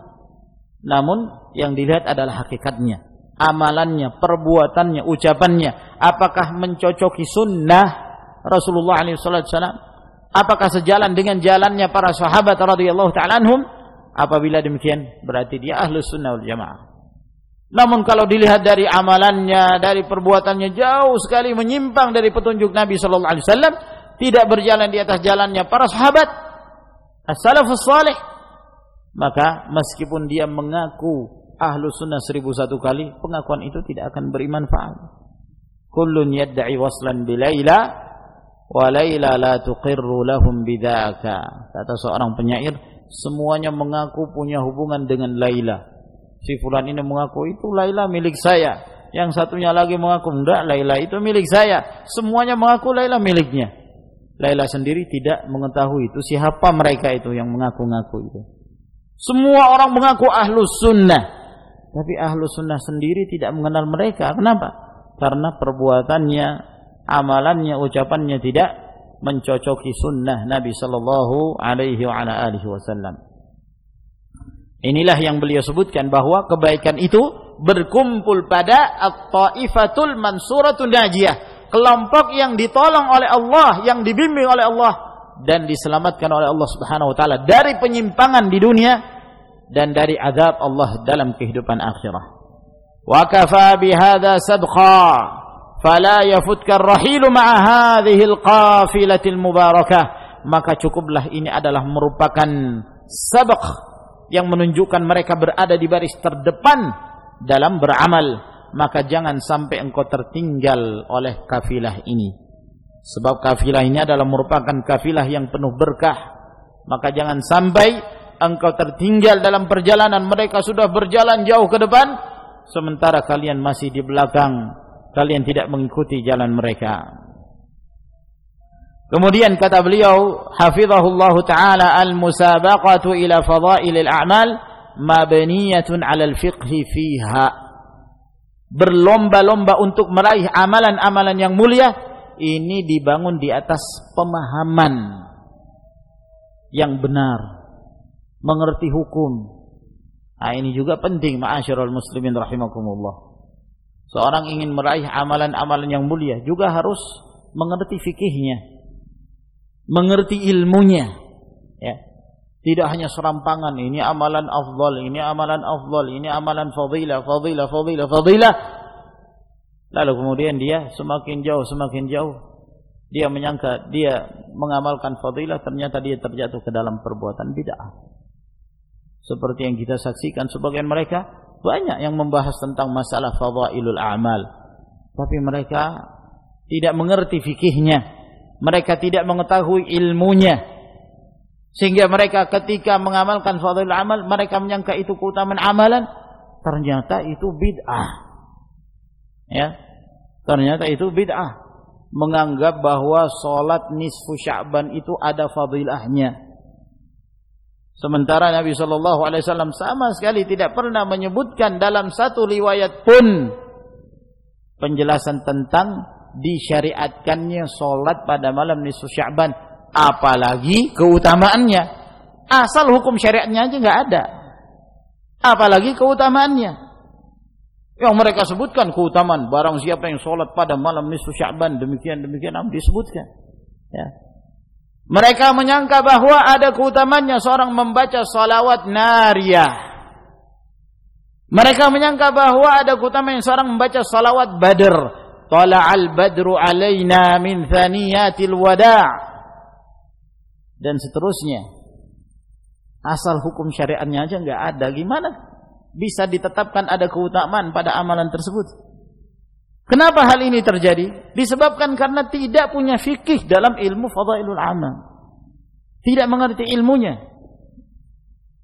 namun yang dilihat adalah hakikatnya, amalannya, perbuatannya, ucapannya. Apakah mencocoki sunnah Rasulullah SAW? Apakah sejalan dengan jalannya para sahabat radhiyallahu ta'ala anhum? Apabila demikian, berarti dia Ahlus Sunnah wal Jamaah. Namun kalau dilihat dari amalannya, dari perbuatannya jauh sekali menyimpang dari petunjuk Nabi sallallahu alaihi wasallam, tidak berjalan di atas jalannya para sahabat, as-salafus salih, maka meskipun dia mengaku Ahlus Sunnah 1001 kali, pengakuan itu tidak akan beri manfaat. Kullun yad'i waslan bi Laila wa Laila la tuqirru lahum bidzaka. Kata seorang penyair, semuanya mengaku punya hubungan dengan Laila. Si fulan ini mengaku itu Laila milik saya. Yang satunya lagi mengaku enggak, Laila itu milik saya. Semuanya mengaku Laila miliknya. Laila sendiri tidak mengetahui itu siapa mereka itu yang mengaku-ngaku itu. Semua orang mengaku ahlus sunnah, tapi ahlus sunnah sendiri tidak mengenal mereka. Kenapa? Karena perbuatannya, amalannya, ucapannya tidak mencocoki sunnah Nabi sallallahu alaihi wasallam. Inilah yang beliau sebutkan bahwa kebaikan itu berkumpul pada at-taifatul mansuratul najiyah, kelompok yang ditolong oleh Allah, yang dibimbing oleh Allah dan diselamatkan oleh Allah Subhanahu wa taala dari penyimpangan di dunia dan dari azab Allah dalam kehidupan akhirah. Wa kafa bihadza sabqa fala yafutka ar-rahilu ma'a hadhihi al-qafilatil mubarakah. Maka cukuplah ini adalah merupakan sabq yang menunjukkan mereka berada di baris terdepan dalam beramal. Maka jangan sampai engkau tertinggal oleh kafilah ini. Sebab kafilah ini adalah merupakan kafilah yang penuh berkah. Maka jangan sampai engkau tertinggal dalam perjalanan. Mereka sudah berjalan jauh ke depan, sementara kalian masih di belakang. Kalian tidak mengikuti jalan mereka. Kemudian kata beliau, hafizahullahu ta'ala, al-musabaqatu ila fadailil a'mal mabniyatun 'ala al-fiqhi fiha. Berlomba-lomba untuk meraih amalan-amalan yang mulia ini dibangun di atas pemahaman yang benar, mengerti hukum. Nah, ini juga penting, ma'asyiral muslimin rahimakumullah. Seorang ingin meraih amalan-amalan yang mulia juga harus mengerti fikihnya, mengerti ilmunya, ya. Tidak hanya serampangan, ini amalan afdal, ini amalan afdal, ini amalan fadilah, fadilah, fadilah, fadilah. Lalu kemudian dia semakin jauh dia menyangka dia mengamalkan fadilah, ternyata dia terjatuh ke dalam perbuatan bid'ah. Seperti yang kita saksikan, sebagian mereka banyak yang membahas tentang masalah fadailul a'mal, tapi mereka tidak mengerti fikihnya, mereka tidak mengetahui ilmunya, sehingga mereka ketika mengamalkan fadailul amal, mereka menyangka itu keutamaan amalan, ternyata itu bid'ah. Ya, ternyata itu bid'ah. Menganggap bahwa salat nisfu Sya'ban itu ada fadilahnya. Sementara Nabi sallallahu alaihi wasallam sama sekali tidak pernah menyebutkan dalam satu riwayat pun penjelasan tentang disyariatkannya salat pada malam nisfu Sya'ban, apalagi keutamaannya. Asal hukum syariatnya aja enggak ada, apalagi keutamaannya. Yang mereka sebutkan keutamaan barang siapa yang sholat pada malam nisfu Sya'ban demikian disebutkan, ya. Mereka menyangka bahwa ada keutamaannya seorang membaca salawat nariyah. Mereka menyangka bahwa ada keutamaan seorang membaca salawat badr, tala'al badru alaina min thaniyatil wada', dan seterusnya. Asal hukum syariatnya aja enggak ada, gimana bisa ditetapkan ada keutamaan pada amalan tersebut? Kenapa hal ini terjadi? Disebabkan karena tidak punya fikih dalam ilmu fadailul amal, tidak mengerti ilmunya,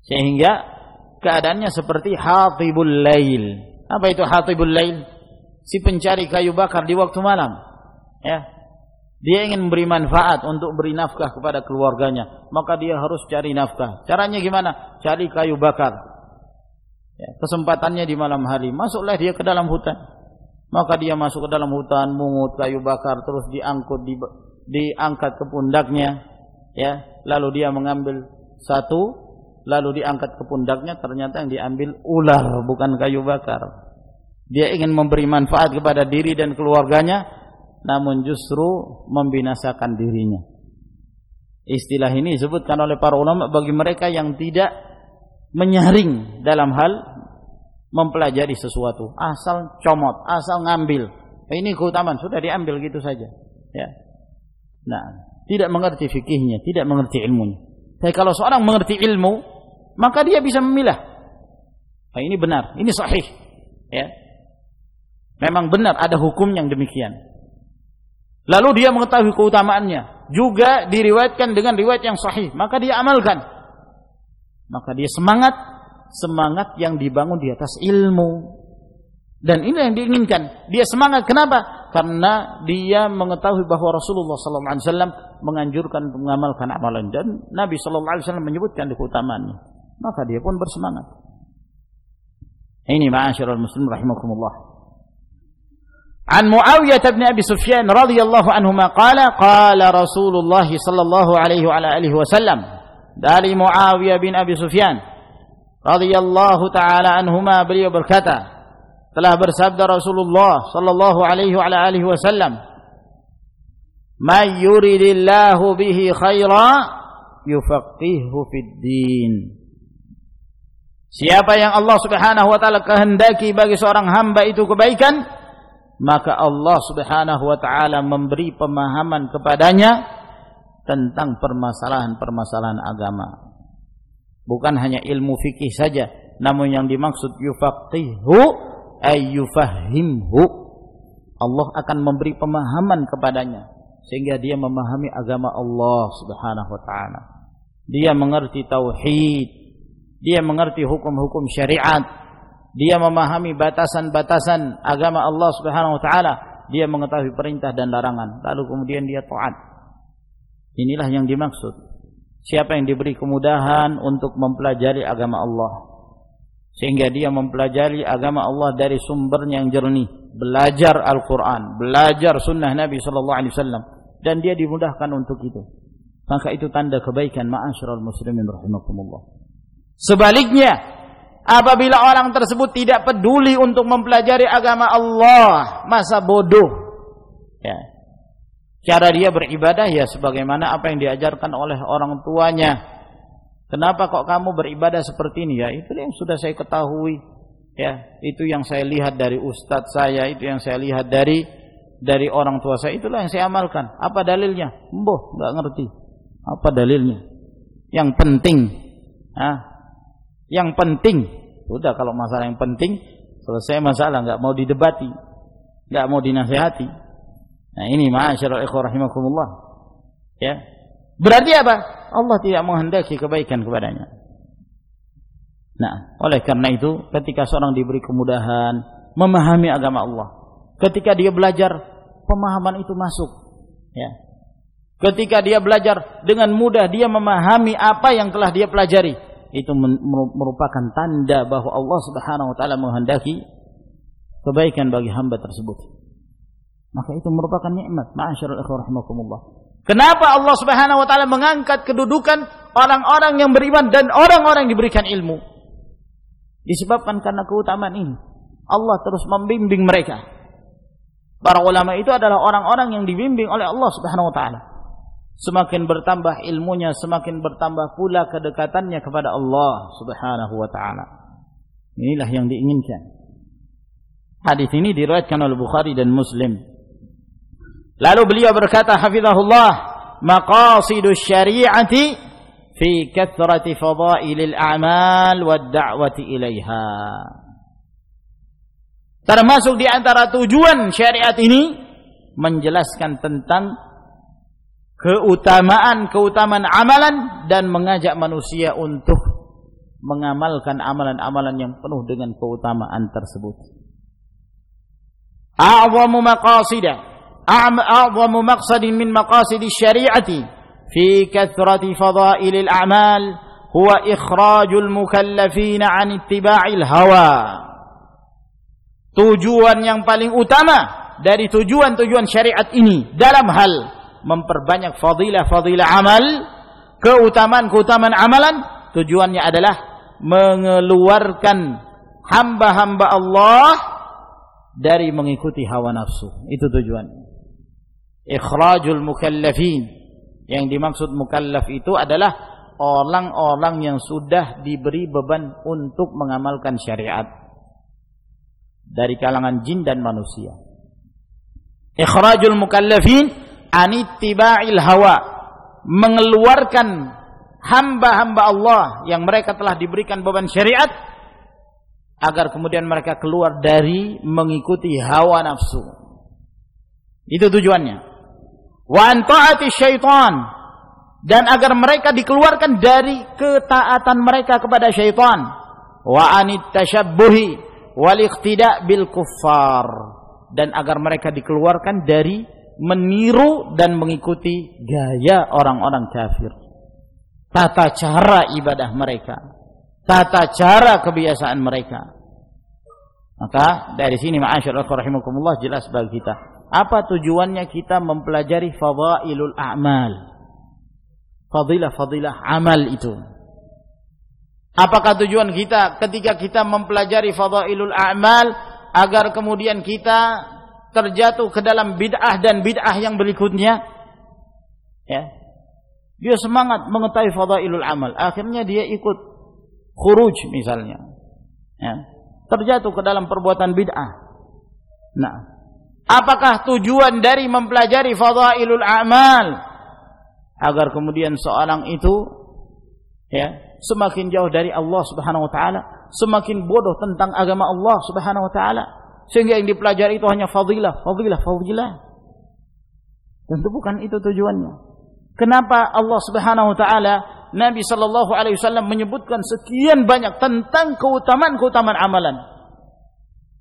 sehingga keadaannya seperti hatibul lail. Apa itu hatibul lail? Si pencari kayu bakar di waktu malam, ya. Dia ingin memberi manfaat untuk beri nafkah kepada keluarganya, maka dia harus cari nafkah. Caranya gimana? Cari kayu bakar. Ya, kesempatannya di malam hari, masuklah dia ke dalam hutan. Maka dia masuk ke dalam hutan, mungut kayu bakar, terus diangkat ke pundaknya, ya. Lalu dia mengambil satu, lalu diangkat ke pundaknya, ternyata yang diambil ular, bukan kayu bakar. Dia ingin memberi manfaat kepada diri dan keluarganya, namun justru membinasakan dirinya. Istilah ini disebutkan oleh para ulama bagi mereka yang tidak menyaring dalam hal mempelajari sesuatu, asal comot, asal ngambil. Ini keutamaan, sudah diambil gitu saja, ya. Nah, tidak mengerti fikihnya, tidak mengerti ilmunya. Tapi kalau seorang mengerti ilmu, maka dia bisa memilah. Nah, ini benar, ini sahih, ya. Memang benar ada hukum yang demikian. Lalu dia mengetahui keutamaannya, juga diriwayatkan dengan riwayat yang sahih, maka dia amalkan. Maka dia semangat semangat yang dibangun di atas ilmu. Dan ini yang diinginkan. Dia semangat kenapa? Karena dia mengetahui bahwa Rasulullah SAW menganjurkan mengamalkan amalan dan Nabi SAW menyebutkan keutamaannya. Maka dia pun bersemangat. Ini ma'asyiral muslimin rahimakumullah. An Muawiyah bin Abi Sufyan radhiyallahu anhuma qala Rasulullah sallallahu alaihi wa alihi wasallam. Dari Muawiyah bin Abi Sufyan radhiyallahu taala anhuma, beliau berkata, telah bersabda Rasulullah sallallahu alaihi wa alihi wasallam, "May yuridillahu bihi khaira yufaqihuhu fid din." Siapa yang Allah Subhanahu wa taala kehendaki bagi seorang hamba itu kebaikan, maka Allah Subhanahu wa taala memberi pemahaman kepadanya tentang permasalahan-permasalahan agama. Bukan hanya ilmu fikih saja, namun yang dimaksud yufaqihu ay yufahimhu. Allah akan memberi pemahaman kepadanya sehingga dia memahami agama Allah Subhanahu wa taala. Dia mengerti tauhid, dia mengerti hukum-hukum syariat, dia memahami batasan-batasan agama Allah Subhanahu wa taala, dia mengetahui perintah dan larangan, lalu kemudian dia taat. Inilah yang dimaksud. Siapa yang diberi kemudahan untuk mempelajari agama Allah, sehingga dia mempelajari agama Allah dari sumbernya yang jernih, belajar Al-Quran, belajar sunnah Nabi SAW, dan dia dimudahkan untuk itu, maka itu tanda kebaikan. Ma'asyiral muslimin rahimakumullah. Sebaliknya, apabila orang tersebut tidak peduli untuk mempelajari agama Allah, masa bodoh, ya, cara dia beribadah ya sebagaimana apa yang diajarkan oleh orang tuanya. Kenapa kok kamu beribadah seperti ini? Ya itu yang sudah saya ketahui, ya itu yang saya lihat dari ustadz saya, itu yang saya lihat dari orang tua saya, itulah yang saya amalkan. Apa dalilnya? Mbah, nggak ngerti. Apa dalilnya? Yang penting, yang penting, udah kalau masalah yang penting selesai masalah, nggak mau didebati, nggak mau dinasihati. Nah ini ma'asyiral ikhwah rahimakumullah. Ya. Berarti apa? Allah tidak menghendaki kebaikan kepadanya. Nah, oleh karena itu ketika seorang diberi kemudahan memahami agama Allah, ketika dia belajar, pemahaman itu masuk, ya. Ketika dia belajar dengan mudah, dia memahami apa yang telah dia pelajari, itu merupakan tanda bahwa Allah Subhanahu wa taala menghendaki kebaikan bagi hamba tersebut. Maka itu merupakan nikmat. Ma'asyiral ikhwah rahimakumullah. Kenapa Allah Subhanahu wa taala mengangkat kedudukan orang-orang yang beriman dan orang-orang yang diberikan ilmu? Disebabkan karena keutamaan ini. Allah terus membimbing mereka. Para ulama itu adalah orang-orang yang dibimbing oleh Allah Subhanahu wa taala. Semakin bertambah ilmunya, semakin bertambah pula kedekatannya kepada Allah Subhanahu wa taala. Inilah yang diinginkan. Hadis ini diriwayatkan oleh Bukhari dan Muslim. Lalu beliau berkata hafizahullah, maqasidus syari'ati fi kathrati fadailil a'mal wad da'wati ilaiha. Termasuk di antara tujuan syariat ini menjelaskan tentang keutamaan amalan dan mengajak manusia untuk mengamalkan amalan-amalan yang penuh dengan keutamaan tersebut. A'zamu maqsadin min maqasidis syari'ati fi kathrati fadailil a'mal huwa ikhrajul mukallafin 'an ittiba'il hawa. Tujuan yang paling utama dari tujuan-tujuan syariat ini dalam hal memperbanyak fadilah-fadilah amal, keutamaan-keutamaan amalan, tujuannya adalah mengeluarkan hamba-hamba Allah dari mengikuti hawa nafsu. Itu tujuannya. Ikhrajul mukallafin. Yang dimaksud mukallaf itu adalah orang-orang yang sudah diberi beban untuk mengamalkan syariat dari kalangan jin dan manusia. Ikhrajul mukallafin an ittiba'il hawa, mengeluarkan hamba-hamba Allah yang mereka telah diberikan beban syariat agar kemudian mereka keluar dari mengikuti hawa nafsu. Itu tujuannya. Wa an ta'ati syaitan, dan agar mereka dikeluarkan dari ketaatan mereka kepada syaitan. wa anit tashabbuhi wal iqtida' bil kuffar, dan agar mereka dikeluarkan dari meniru dan mengikuti gaya orang-orang kafir, tata cara ibadah mereka, tata cara kebiasaan mereka. Maka dari sini ma'asyiral rahimakumullah, jelas bagi kita apa tujuannya kita mempelajari fadailul a'mal, fadilah-fadilah amal itu. Apakah tujuan kita ketika kita mempelajari fadailul a'mal agar kemudian kita terjatuh ke dalam bid'ah dan bid'ah yang berikutnya? Ya. Dia semangat mengetahui fadailul amal, akhirnya dia ikut khuruj misalnya. Ya. Terjatuh ke dalam perbuatan bid'ah. Nah, apakah tujuan dari mempelajari fadailul a'mal agar kemudian seorang itu semakin jauh dari Allah Subhanahu wa taala, semakin bodoh tentang agama Allah Subhanahu wa taala, sehingga yang dipelajari itu hanya fadilah. Tentu bukan itu tujuannya. Kenapa Allah Subhanahu wa taala, Nabi sallallahu alaihi wasallam menyebutkan sekian banyak tentang keutamaan-keutamaan amalan?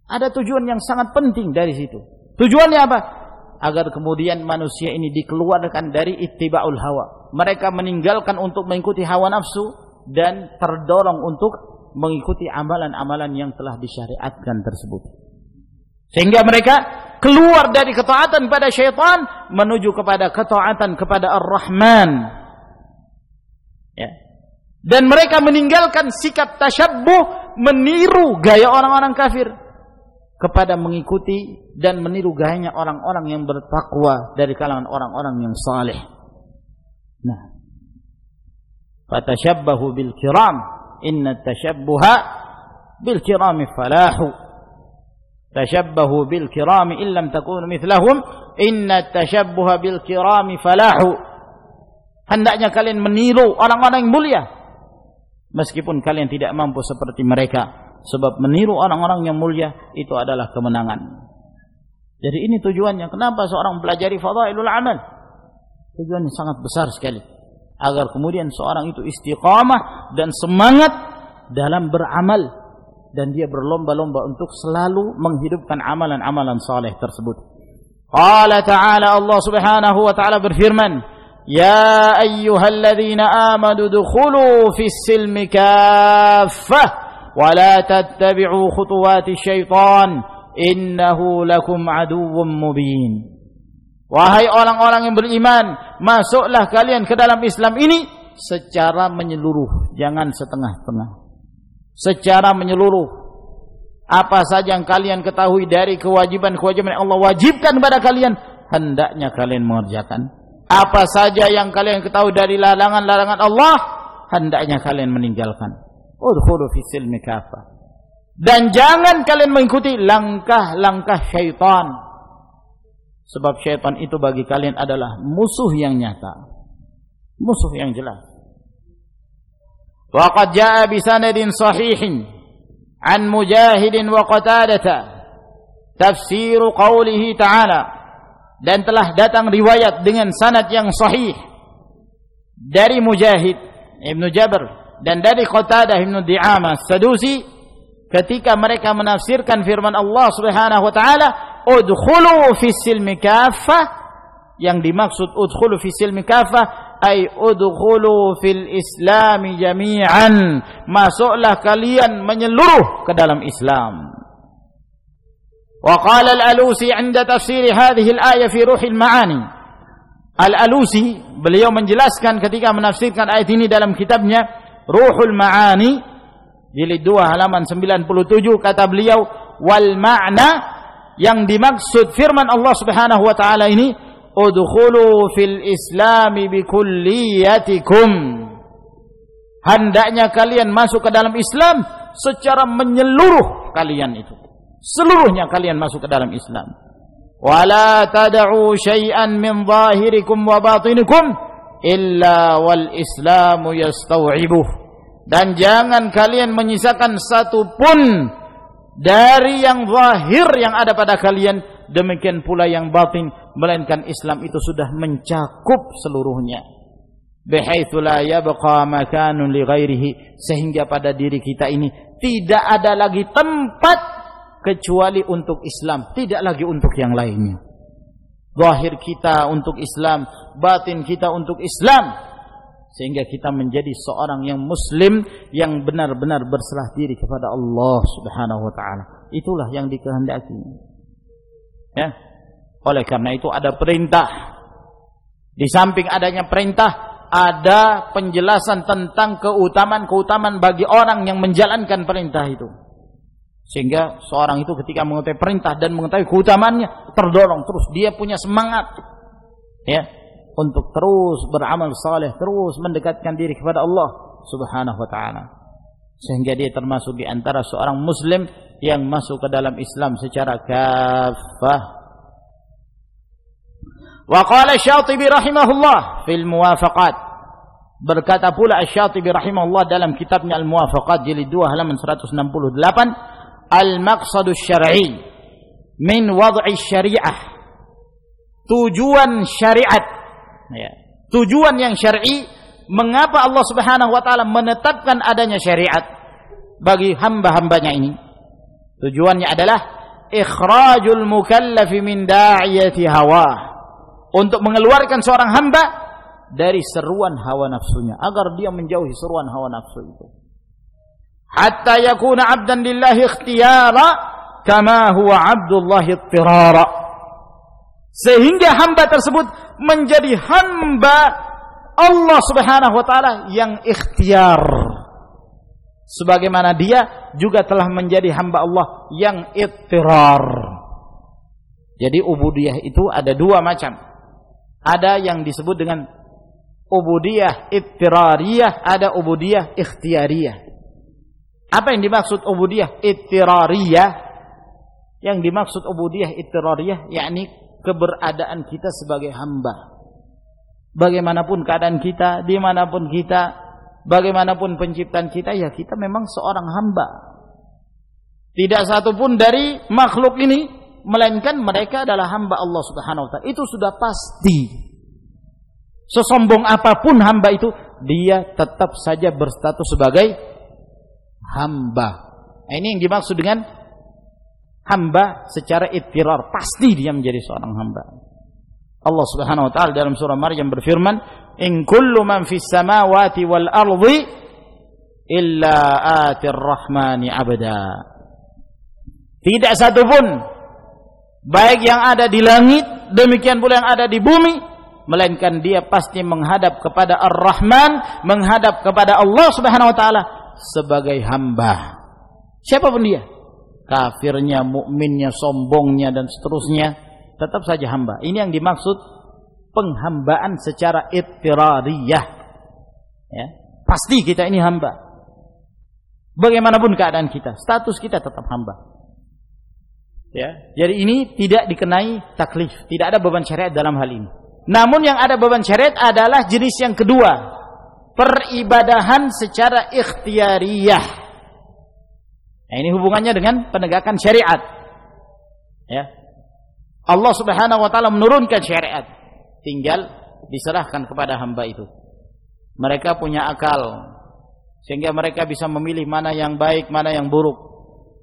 Ada tujuan yang sangat penting dari situ. Tujuannya apa? Agar kemudian manusia ini dikeluarkan dari ittiba'ul hawa. Mereka meninggalkan untuk mengikuti hawa nafsu dan terdorong untuk mengikuti amalan-amalan yang telah disyariatkan tersebut. Sehingga mereka keluar dari ketaatan pada syaitan menuju kepada ketaatan kepada Ar-Rahman. Ya. Dan mereka meninggalkan sikap tasyabbuh, meniru gaya orang-orang kafir, kepada mengikuti dan meniru gayanya orang-orang yang bertakwa dari kalangan orang-orang yang saleh. Nah, fatashabbahu bil kiram, inna tashabbuha bil kirami falahu. Tashabbahu bil kirami illam takunu mithlahum, inna tashabbuha bil kirami falahu. Hendaknya kalian meniru orang-orang yang mulia meskipun kalian tidak mampu seperti mereka. Sebab meniru orang-orang yang mulia itu adalah kemenangan. Jadi ini tujuannya. Kenapa seorang pelajari fadailul amal? Tujuannya sangat besar sekali. Agar kemudian seorang itu istiqamah dan semangat dalam beramal. Dan dia berlomba-lomba untuk selalu menghidupkan amalan-amalan saleh tersebut. Qala ta'ala, Allah subhanahu wa ta'ala berfirman, Ya ayyuhalladzina amanu dukhulu fis silmi kaffah ولا تتبعوا خطوات الشيطان إنه لكم عدو مبين. Wahai orang-orang yang beriman, masuklah kalian ke dalam Islam ini secara menyeluruh, jangan setengah-tengah. Secara menyeluruh. Apa saja yang kalian ketahui dari kewajiban-kewajiban yang Allah wajibkan kepada kalian, hendaknya kalian mengerjakan. Apa saja yang kalian ketahui dari larangan-larangan Allah, hendaknya kalian meninggalkan. Udkhulu fi silmi kafah. Dan jangan kalian mengikuti langkah-langkah syaitan. Sebab syaitan itu bagi kalian adalah musuh yang nyata, musuh yang jelas. Wa qad jaa bi sanadin sahihin an Mujahidin wa Qatadah tafsir qawlihi ta'ala, dan telah datang riwayat dengan sanad yang sahih dari Mujahid Ibnu Jabr dan dari Qatadah Ibnu Di'amah Sadusi ketika mereka menafsirkan firman Allah Subhanahu wa taala, udkhulu fis silmi kaffah, yang dimaksud udkhulu fis silmi kaffah ay udkhulu fil islami jami'an, masuklah kalian menyeluruh ke dalam Islam. Wa qala al-Alusi 'inda tafsir hadhihi al-ayah fi Ruhul Ma'ani. Al-Alusi beliau menjelaskan ketika menafsirkan ayat ini dalam kitabnya Ruhul Ma'ani jilid 2 halaman 97, kata beliau, wal ma'na, yang dimaksud firman Allah Subhanahu wa taala ini, udkhulu fil islami bikulliyatikum, hendaknya kalian masuk ke dalam Islam secara menyeluruh kalian itu, seluruhnya kalian masuk ke dalam Islam. Wala tad'u syai'an min zahirikum wa batinikum illa wal islamu yastau'ibuh, dan jangan kalian menyisakan satu pun dari yang zahir yang ada pada kalian, demikian pula yang batin, melainkan Islam itu sudah mencakup seluruhnya. bihaitsu la yabqa makanun li ghairihi, sehingga pada diri kita ini tidak ada lagi tempat kecuali untuk Islam, tidak lagi untuk yang lainnya. Zahir kita untuk Islam, batin kita untuk Islam, sehingga kita menjadi seorang yang muslim yang benar-benar berserah diri kepada Allah Subhanahu wa taala. Itulah yang dikehendaki. Ya. Oleh karena itu ada perintah. Di samping adanya perintah, ada penjelasan tentang keutamaan-keutamaan bagi orang yang menjalankan perintah itu. Sehingga seorang itu ketika mengetahui perintah dan mengetahui keutamaannya, terdorong terus, dia punya semangat ya untuk terus beramal saleh, terus mendekatkan diri kepada Allah Subhanahu wa taala. Sehingga dia termasuk di antara seorang muslim yang masuk ke dalam Islam secara kafah. Wa qala Asy-Syatibi rahimahullah fil Muwafaqat. Berkata pula Asy-Syatibi rahimahullah dalam kitabnya Al-Muwafaqat jilid 2 halaman 168, al-maqsadu syar'i min wad'i syariah, tujuan syariat ya. Tujuan yang syar'i, mengapa Allah Subhanahu wa taala menetapkan adanya syariat bagi hamba-hambanya ini? Tujuannya adalah ikhrajul mukallafi min da'iyati hawa, untuk mengeluarkan seorang hamba dari seruan hawa nafsunya, agar dia menjauhi seruan hawa nafsu itu. Hatta yakuna 'abdan lillahi ikhtiyara kama huwa 'abdullahi ittirara, sehingga hamba tersebut menjadi hamba Allah Subhanahu wa taala yang ikhtiar, sebagaimana dia juga telah menjadi hamba Allah yang ittirar. Jadi ubudiyah itu ada dua macam. Ada yang disebut dengan ubudiyah ittirariyah, ada ubudiyah ikhtiyariyah. Apa yang dimaksud ubudiyah ittirariyah? Yang dimaksud ubudiyah ittirariyah yakni keberadaan kita sebagai hamba. Bagaimanapun keadaan kita, dimanapun kita, bagaimanapun penciptaan kita, ya kita memang seorang hamba. Tidak satupun dari makhluk ini melainkan mereka adalah hamba Allah Subhanahu wa taala. Itu sudah pasti. Sesombong apapun hamba itu, dia tetap saja berstatus sebagai hamba. Ini yang dimaksud dengan hamba secara ittirar, pasti dia menjadi seorang hamba. Allah Subhanahu wa taala dalam surah Maryam berfirman, "In kullu man fis samawati wal ardi illa atir rahmani 'abda." Tidak satupun, baik yang ada di langit demikian pula yang ada di bumi, melainkan dia pasti menghadap kepada Ar-Rahman, menghadap kepada Allah Subhanahu wa taala sebagai hamba. Siapapun dia, kafirnya, mukminnya, sombongnya dan seterusnya, tetap saja hamba. Ini yang dimaksud penghambaan secara ittirariyah. Ya, pasti kita ini hamba. Bagaimanapun keadaan kita, status kita tetap hamba. Ya, jadi ini tidak dikenai taklif, tidak ada beban syariat dalam hal ini. Namun yang ada beban syariat adalah jenis yang kedua, peribadahan secara ikhtiyariyah. Nah, ini hubungannya dengan penegakan syariat. Ya. Allah Subhanahu wa taala menurunkan syariat, tinggal diserahkan kepada hamba itu. Mereka punya akal sehingga mereka bisa memilih mana yang baik, mana yang buruk.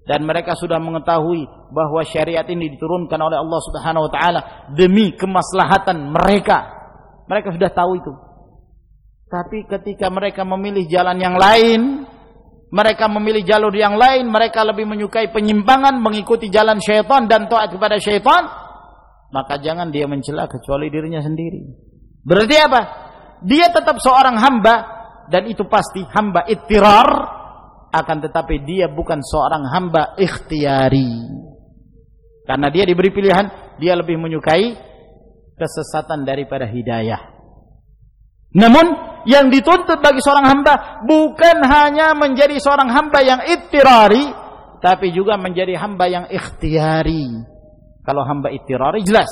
Dan mereka sudah mengetahui bahwa syariat ini diturunkan oleh Allah Subhanahu wa taala demi kemaslahatan mereka. Mereka sudah tahu itu. Tapi ketika mereka memilih jalan yang lain, mereka memilih jalur yang lain, mereka lebih menyukai penyimpangan, mengikuti jalan syaitan dan taat kepada syaitan, maka jangan dia mencela kecuali dirinya sendiri. Berarti apa? Dia tetap seorang hamba, dan itu pasti hamba ittirar, akan tetapi dia bukan seorang hamba ikhtiyari. Karena dia diberi pilihan, dia lebih menyukai kesesatan daripada hidayah. Namun yang dituntut bagi seorang hamba bukan hanya menjadi seorang hamba yang ittirari, tapi juga menjadi hamba yang ikhtiyari. Kalau hamba ittirari jelas,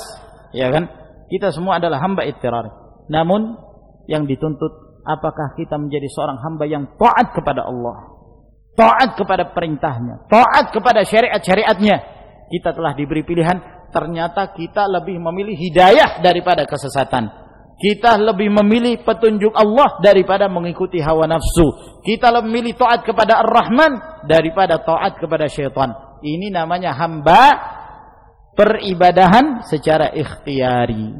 ya kan? Kita semua adalah hamba ittirari. Namun yang dituntut, apakah kita menjadi seorang hamba yang taat kepada Allah, taat kepada perintahnya, taat kepada syariat-syariatnya. Kita telah diberi pilihan, ternyata kita lebih memilih hidayah daripada kesesatan. Kita lebih memilih petunjuk Allah daripada mengikuti hawa nafsu. Kita lebih memilih taat kepada Ar-Rahman daripada taat kepada syaitan. Ini namanya hamba peribadahan secara ikhtiyari.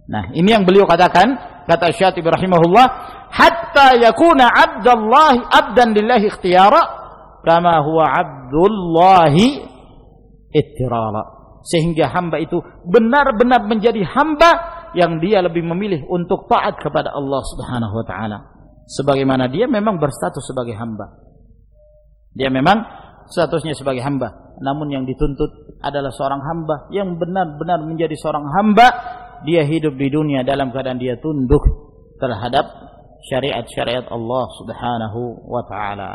Nah, ini yang beliau katakan, kata Syatibi rahimahullah, hatta yakuna abdan lillahi ikhtiyara kama huwa abdullahi ittirara. Sehingga hamba itu benar-benar menjadi hamba yang dia lebih memilih untuk taat kepada Allah Subhanahu wa taala. Sebagaimana dia memang berstatus sebagai hamba. Dia memang statusnya sebagai hamba. Namun yang dituntut adalah seorang hamba yang benar-benar menjadi seorang hamba. Dia hidup di dunia dalam keadaan dia tunduk terhadap syariat-syariat Allah Subhanahu wa taala.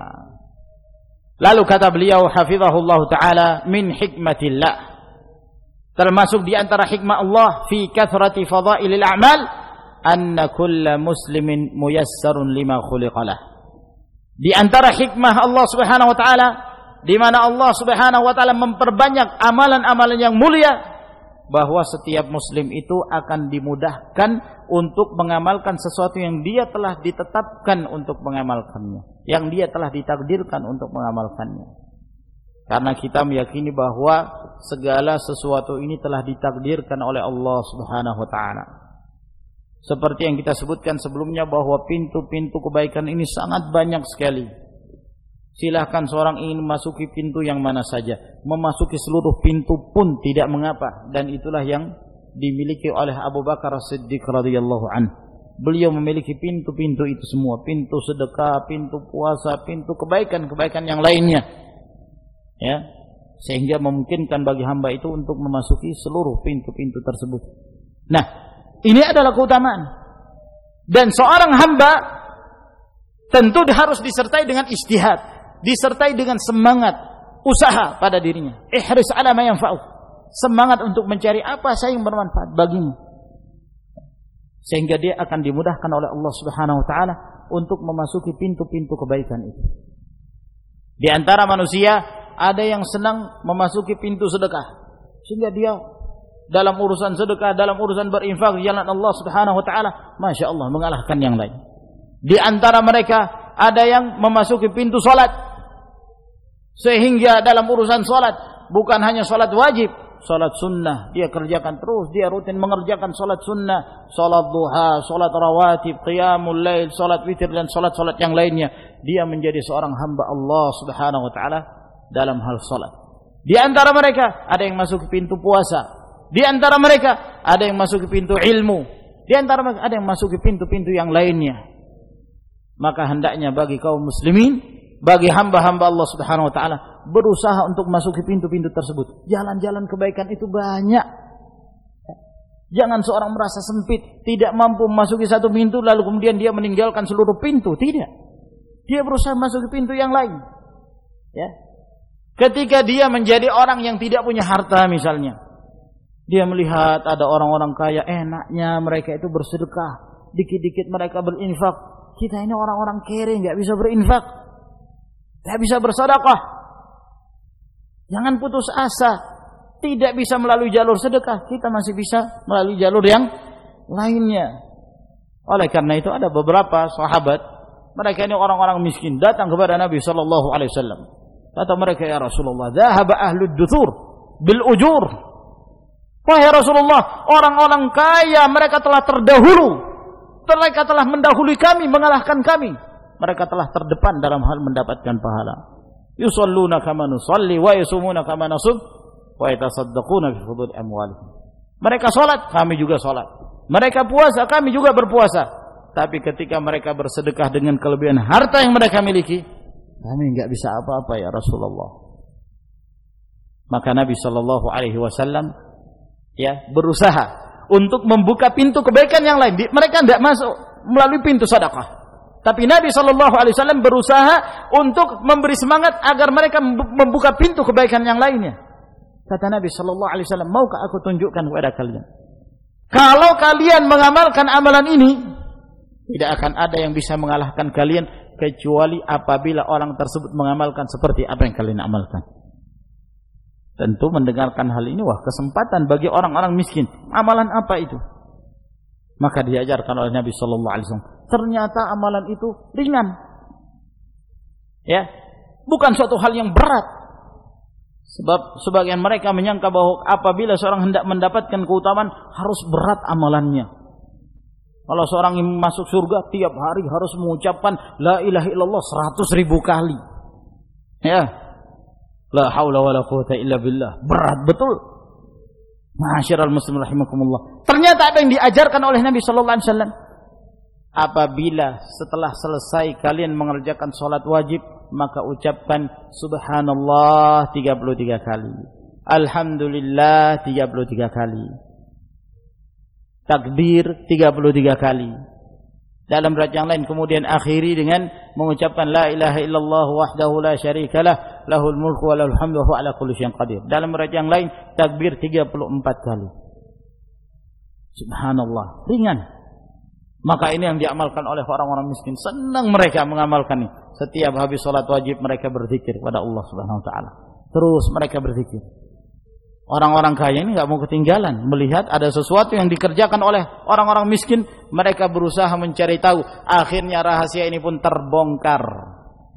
Lalu kata beliau hafizahullah taala, min hikmatillah, termasuk di antara hikmah Allah fi kathrati fadailil a'mal anna kulla muslimin muyassarun lima khuliqalah. Di antara hikmah Allah Subhanahu wa taala di mana Allah Subhanahu wa taala memperbanyak amalan-amalan yang mulia, bahwa setiap muslim itu akan dimudahkan untuk mengamalkan sesuatu yang dia telah ditetapkan untuk mengamalkannya, yang dia telah ditakdirkan untuk mengamalkannya. Karena kita meyakini bahwa segala sesuatu ini telah ditakdirkan oleh Allah Subhanahu wa taala. Seperti yang kita sebutkan sebelumnya bahwa pintu-pintu kebaikan ini sangat banyak sekali. Silahkan seorang ingin memasuki pintu yang mana saja, memasuki seluruh pintu pun tidak mengapa, dan itulah yang dimiliki oleh Abu Bakar As-Siddiq radhiyallahu anhu. Beliau memiliki pintu-pintu itu semua, pintu sedekah, pintu puasa, pintu kebaikan-kebaikan yang lainnya. Ya, sehingga memungkinkan bagi hamba itu untuk memasuki seluruh pintu-pintu tersebut. Nah, ini adalah keutamaan. Dan seorang hamba tentu harus disertai dengan ijtihad, disertai dengan semangat usaha pada dirinya. Ihris ala ma yanfa'u. Semangat untuk mencari apa saja yang bermanfaat bagimu. Sehingga dia akan dimudahkan oleh Allah Subhanahu wa taala untuk memasuki pintu-pintu kebaikan itu. Di antara manusia ada yang senang memasuki pintu sedekah, sehingga dia dalam urusan sedekah, dalam urusan berinfak di jalan Allah Subhanahu wa taala, Masya Allah, mengalahkan yang lain. Di antara mereka ada yang memasuki pintu salat, sehingga dalam urusan salat bukan hanya salat wajib, salat sunnah dia kerjakan terus, dia rutin mengerjakan salat sunnah, salat duha, salat rawatib, qiyamul lail, salat witir, dan salat-salat yang lainnya. Dia menjadi seorang hamba Allah Subhanahu wa taala dalam hal salat. Di antara mereka ada yang masuk ke pintu puasa. Di antara mereka ada yang masuk ke pintu ilmu. Di antara mereka ada yang masuk ke pintu-pintu yang lainnya. Maka hendaknya bagi kaum muslimin, bagi hamba-hamba Allah Subhanahu wa taala, berusaha untuk masuk ke pintu-pintu tersebut. Jalan-jalan kebaikan itu banyak. Jangan seorang merasa sempit, tidak mampu memasuki satu pintu lalu kemudian dia meninggalkan seluruh pintu. Tidak. Dia berusaha masuk ke pintu yang lain. Ya. Ketika dia menjadi orang yang tidak punya harta misalnya, dia melihat ada orang-orang kaya, enaknya mereka itu bersedekah, dikit-dikit mereka berinfak. Kita ini orang-orang kere, nggak bisa berinfak, nggak bisa bersedekah. Jangan putus asa. Tidak bisa melalui jalur sedekah, kita masih bisa melalui jalur yang lainnya. Oleh karena itu ada beberapa sahabat, mereka ini orang-orang miskin, datang kepada Nabi sallallahu alaihi wasallam. Kata mereka, ya Rasulullah, dhahaba ahlud duthur bil ujur. Wahai Rasulullah, orang-orang kaya mereka telah terdahulu, mereka telah mendahului kami, mengalahkan kami. Mereka telah terdepan dalam hal mendapatkan pahala. Yusalluna kama nusalli wa yasumuna kama nasum wa yatasaddaquna bi fudul amwalihim. Mereka salat, kami juga salat. Mereka puasa, kami juga berpuasa. Tapi ketika mereka bersedekah dengan kelebihan harta yang mereka miliki, kami enggak bisa apa-apa ya Rasulullah. Maka Nabi sallallahu alaihi wasallam berusaha untuk membuka pintu kebaikan yang lain. Mereka enggak masuk melalui pintu sedekah. Tapi Nabi sallallahu alaihi wasallam berusaha untuk memberi semangat agar mereka membuka pintu kebaikan yang lainnya. Kata Nabi sallallahu alaihi wasallam, "Maukah aku tunjukkan kepada kalian? Kalau kalian mengamalkan amalan ini, tidak akan ada yang bisa mengalahkan kalian kecuali apabila orang tersebut mengamalkan seperti apa yang kalian amalkan." Tentu mendengarkan hal ini, wah, kesempatan bagi orang-orang miskin. Amalan apa itu? Maka diajarkan oleh Nabi sallallahu alaihi wasallam, ternyata amalan itu ringan. Ya, bukan suatu hal yang berat. Sebab sebagian mereka menyangka bahwa apabila seorang hendak mendapatkan keutamaan harus berat amalannya. Kalau seorang yang masuk surga tiap hari harus mengucapkan la ilaha illallah 100.000 kali. Ya. La haula wala quwata illa billah. Berat betul. Ma'asyiral muslimin rahimakumullah. Ternyata apa yang diajarkan oleh Nabi sallallahu alaihi wasallam, apabila setelah selesai kalian mengerjakan salat wajib, maka ucapkan subhanallah 33 kali. Alhamdulillah 33 kali. Takbir 33 kali. Dalam riwayat yang lain kemudian akhiri dengan mengucapkan la ilaha illallah wahdahu la syarikalah lahul mulku wa lahul hamdu wa huwa ala kulli syai'in qadir. Dalam riwayat yang lain takbir 34 kali. Subhanallah, ringan. Maka ini yang diamalkan oleh orang-orang miskin. Senang mereka mengamalkan ini. Setiap habis salat wajib mereka berzikir kepada Allah Subhanahu wa taala. Terus mereka berzikir. Orang-orang kaya ini enggak mau ketinggalan melihat ada sesuatu yang dikerjakan oleh orang-orang miskin, mereka berusaha mencari tahu. Akhirnya rahasia ini pun terbongkar,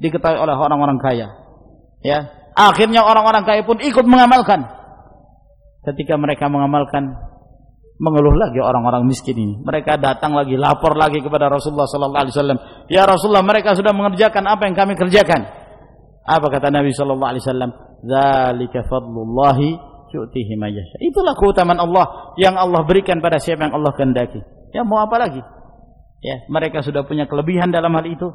diketahui oleh orang-orang kaya. Ya, akhirnya orang-orang kaya pun ikut mengamalkan. Ketika mereka mengamalkan, mengeluh lagi orang-orang miskin ini. Mereka datang lagi, lapor lagi kepada Rasulullah sallallahu alaihi wasallam. Ya Rasulullah, mereka sudah mengerjakan apa yang kami kerjakan. Apa kata Nabi sallallahu alaihi wasallam? Dzalika fadlullahi yu'tihi may yasha. Itulah keutamaan Allah yang Allah berikan pada siapa yang Allah kehendaki. Ya, mau apa lagi? Ya, mereka sudah punya kelebihan dalam hal itu,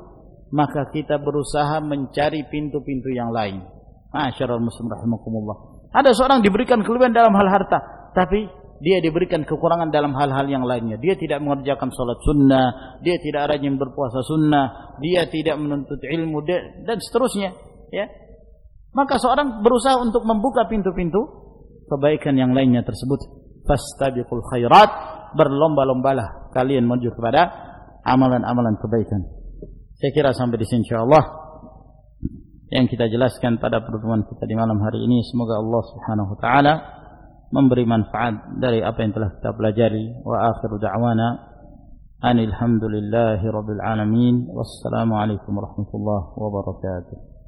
maka kita berusaha mencari pintu-pintu yang lain. Ma'asyiral muslimin rahimakumullah. Ada seorang diberikan kelebihan dalam hal harta, tapi dia diberikan kekurangan dalam hal-hal yang lainnya. Dia tidak mengerjakan salat sunnah, dia tidak rajin berpuasa sunnah, dia tidak menuntut ilmu dan seterusnya, ya. Maka seorang berusaha untuk membuka pintu-pintu kebaikan yang lainnya tersebut. Fastabiqul khairat, berlomba-lombalah kalian menuju kepada amalan-amalan kebaikan. Saya kira sampai di sini insyaallah yang kita jelaskan pada pertemuan kita di malam hari ini. Semoga Allah Subhanahu wa taala memberi manfaat dari apa yang telah kita pelajari. Wa akhiru da'wana anil hamdulillahi rabbil alamin. Wassalamu alaikum warahmatullahi wabarakatuh.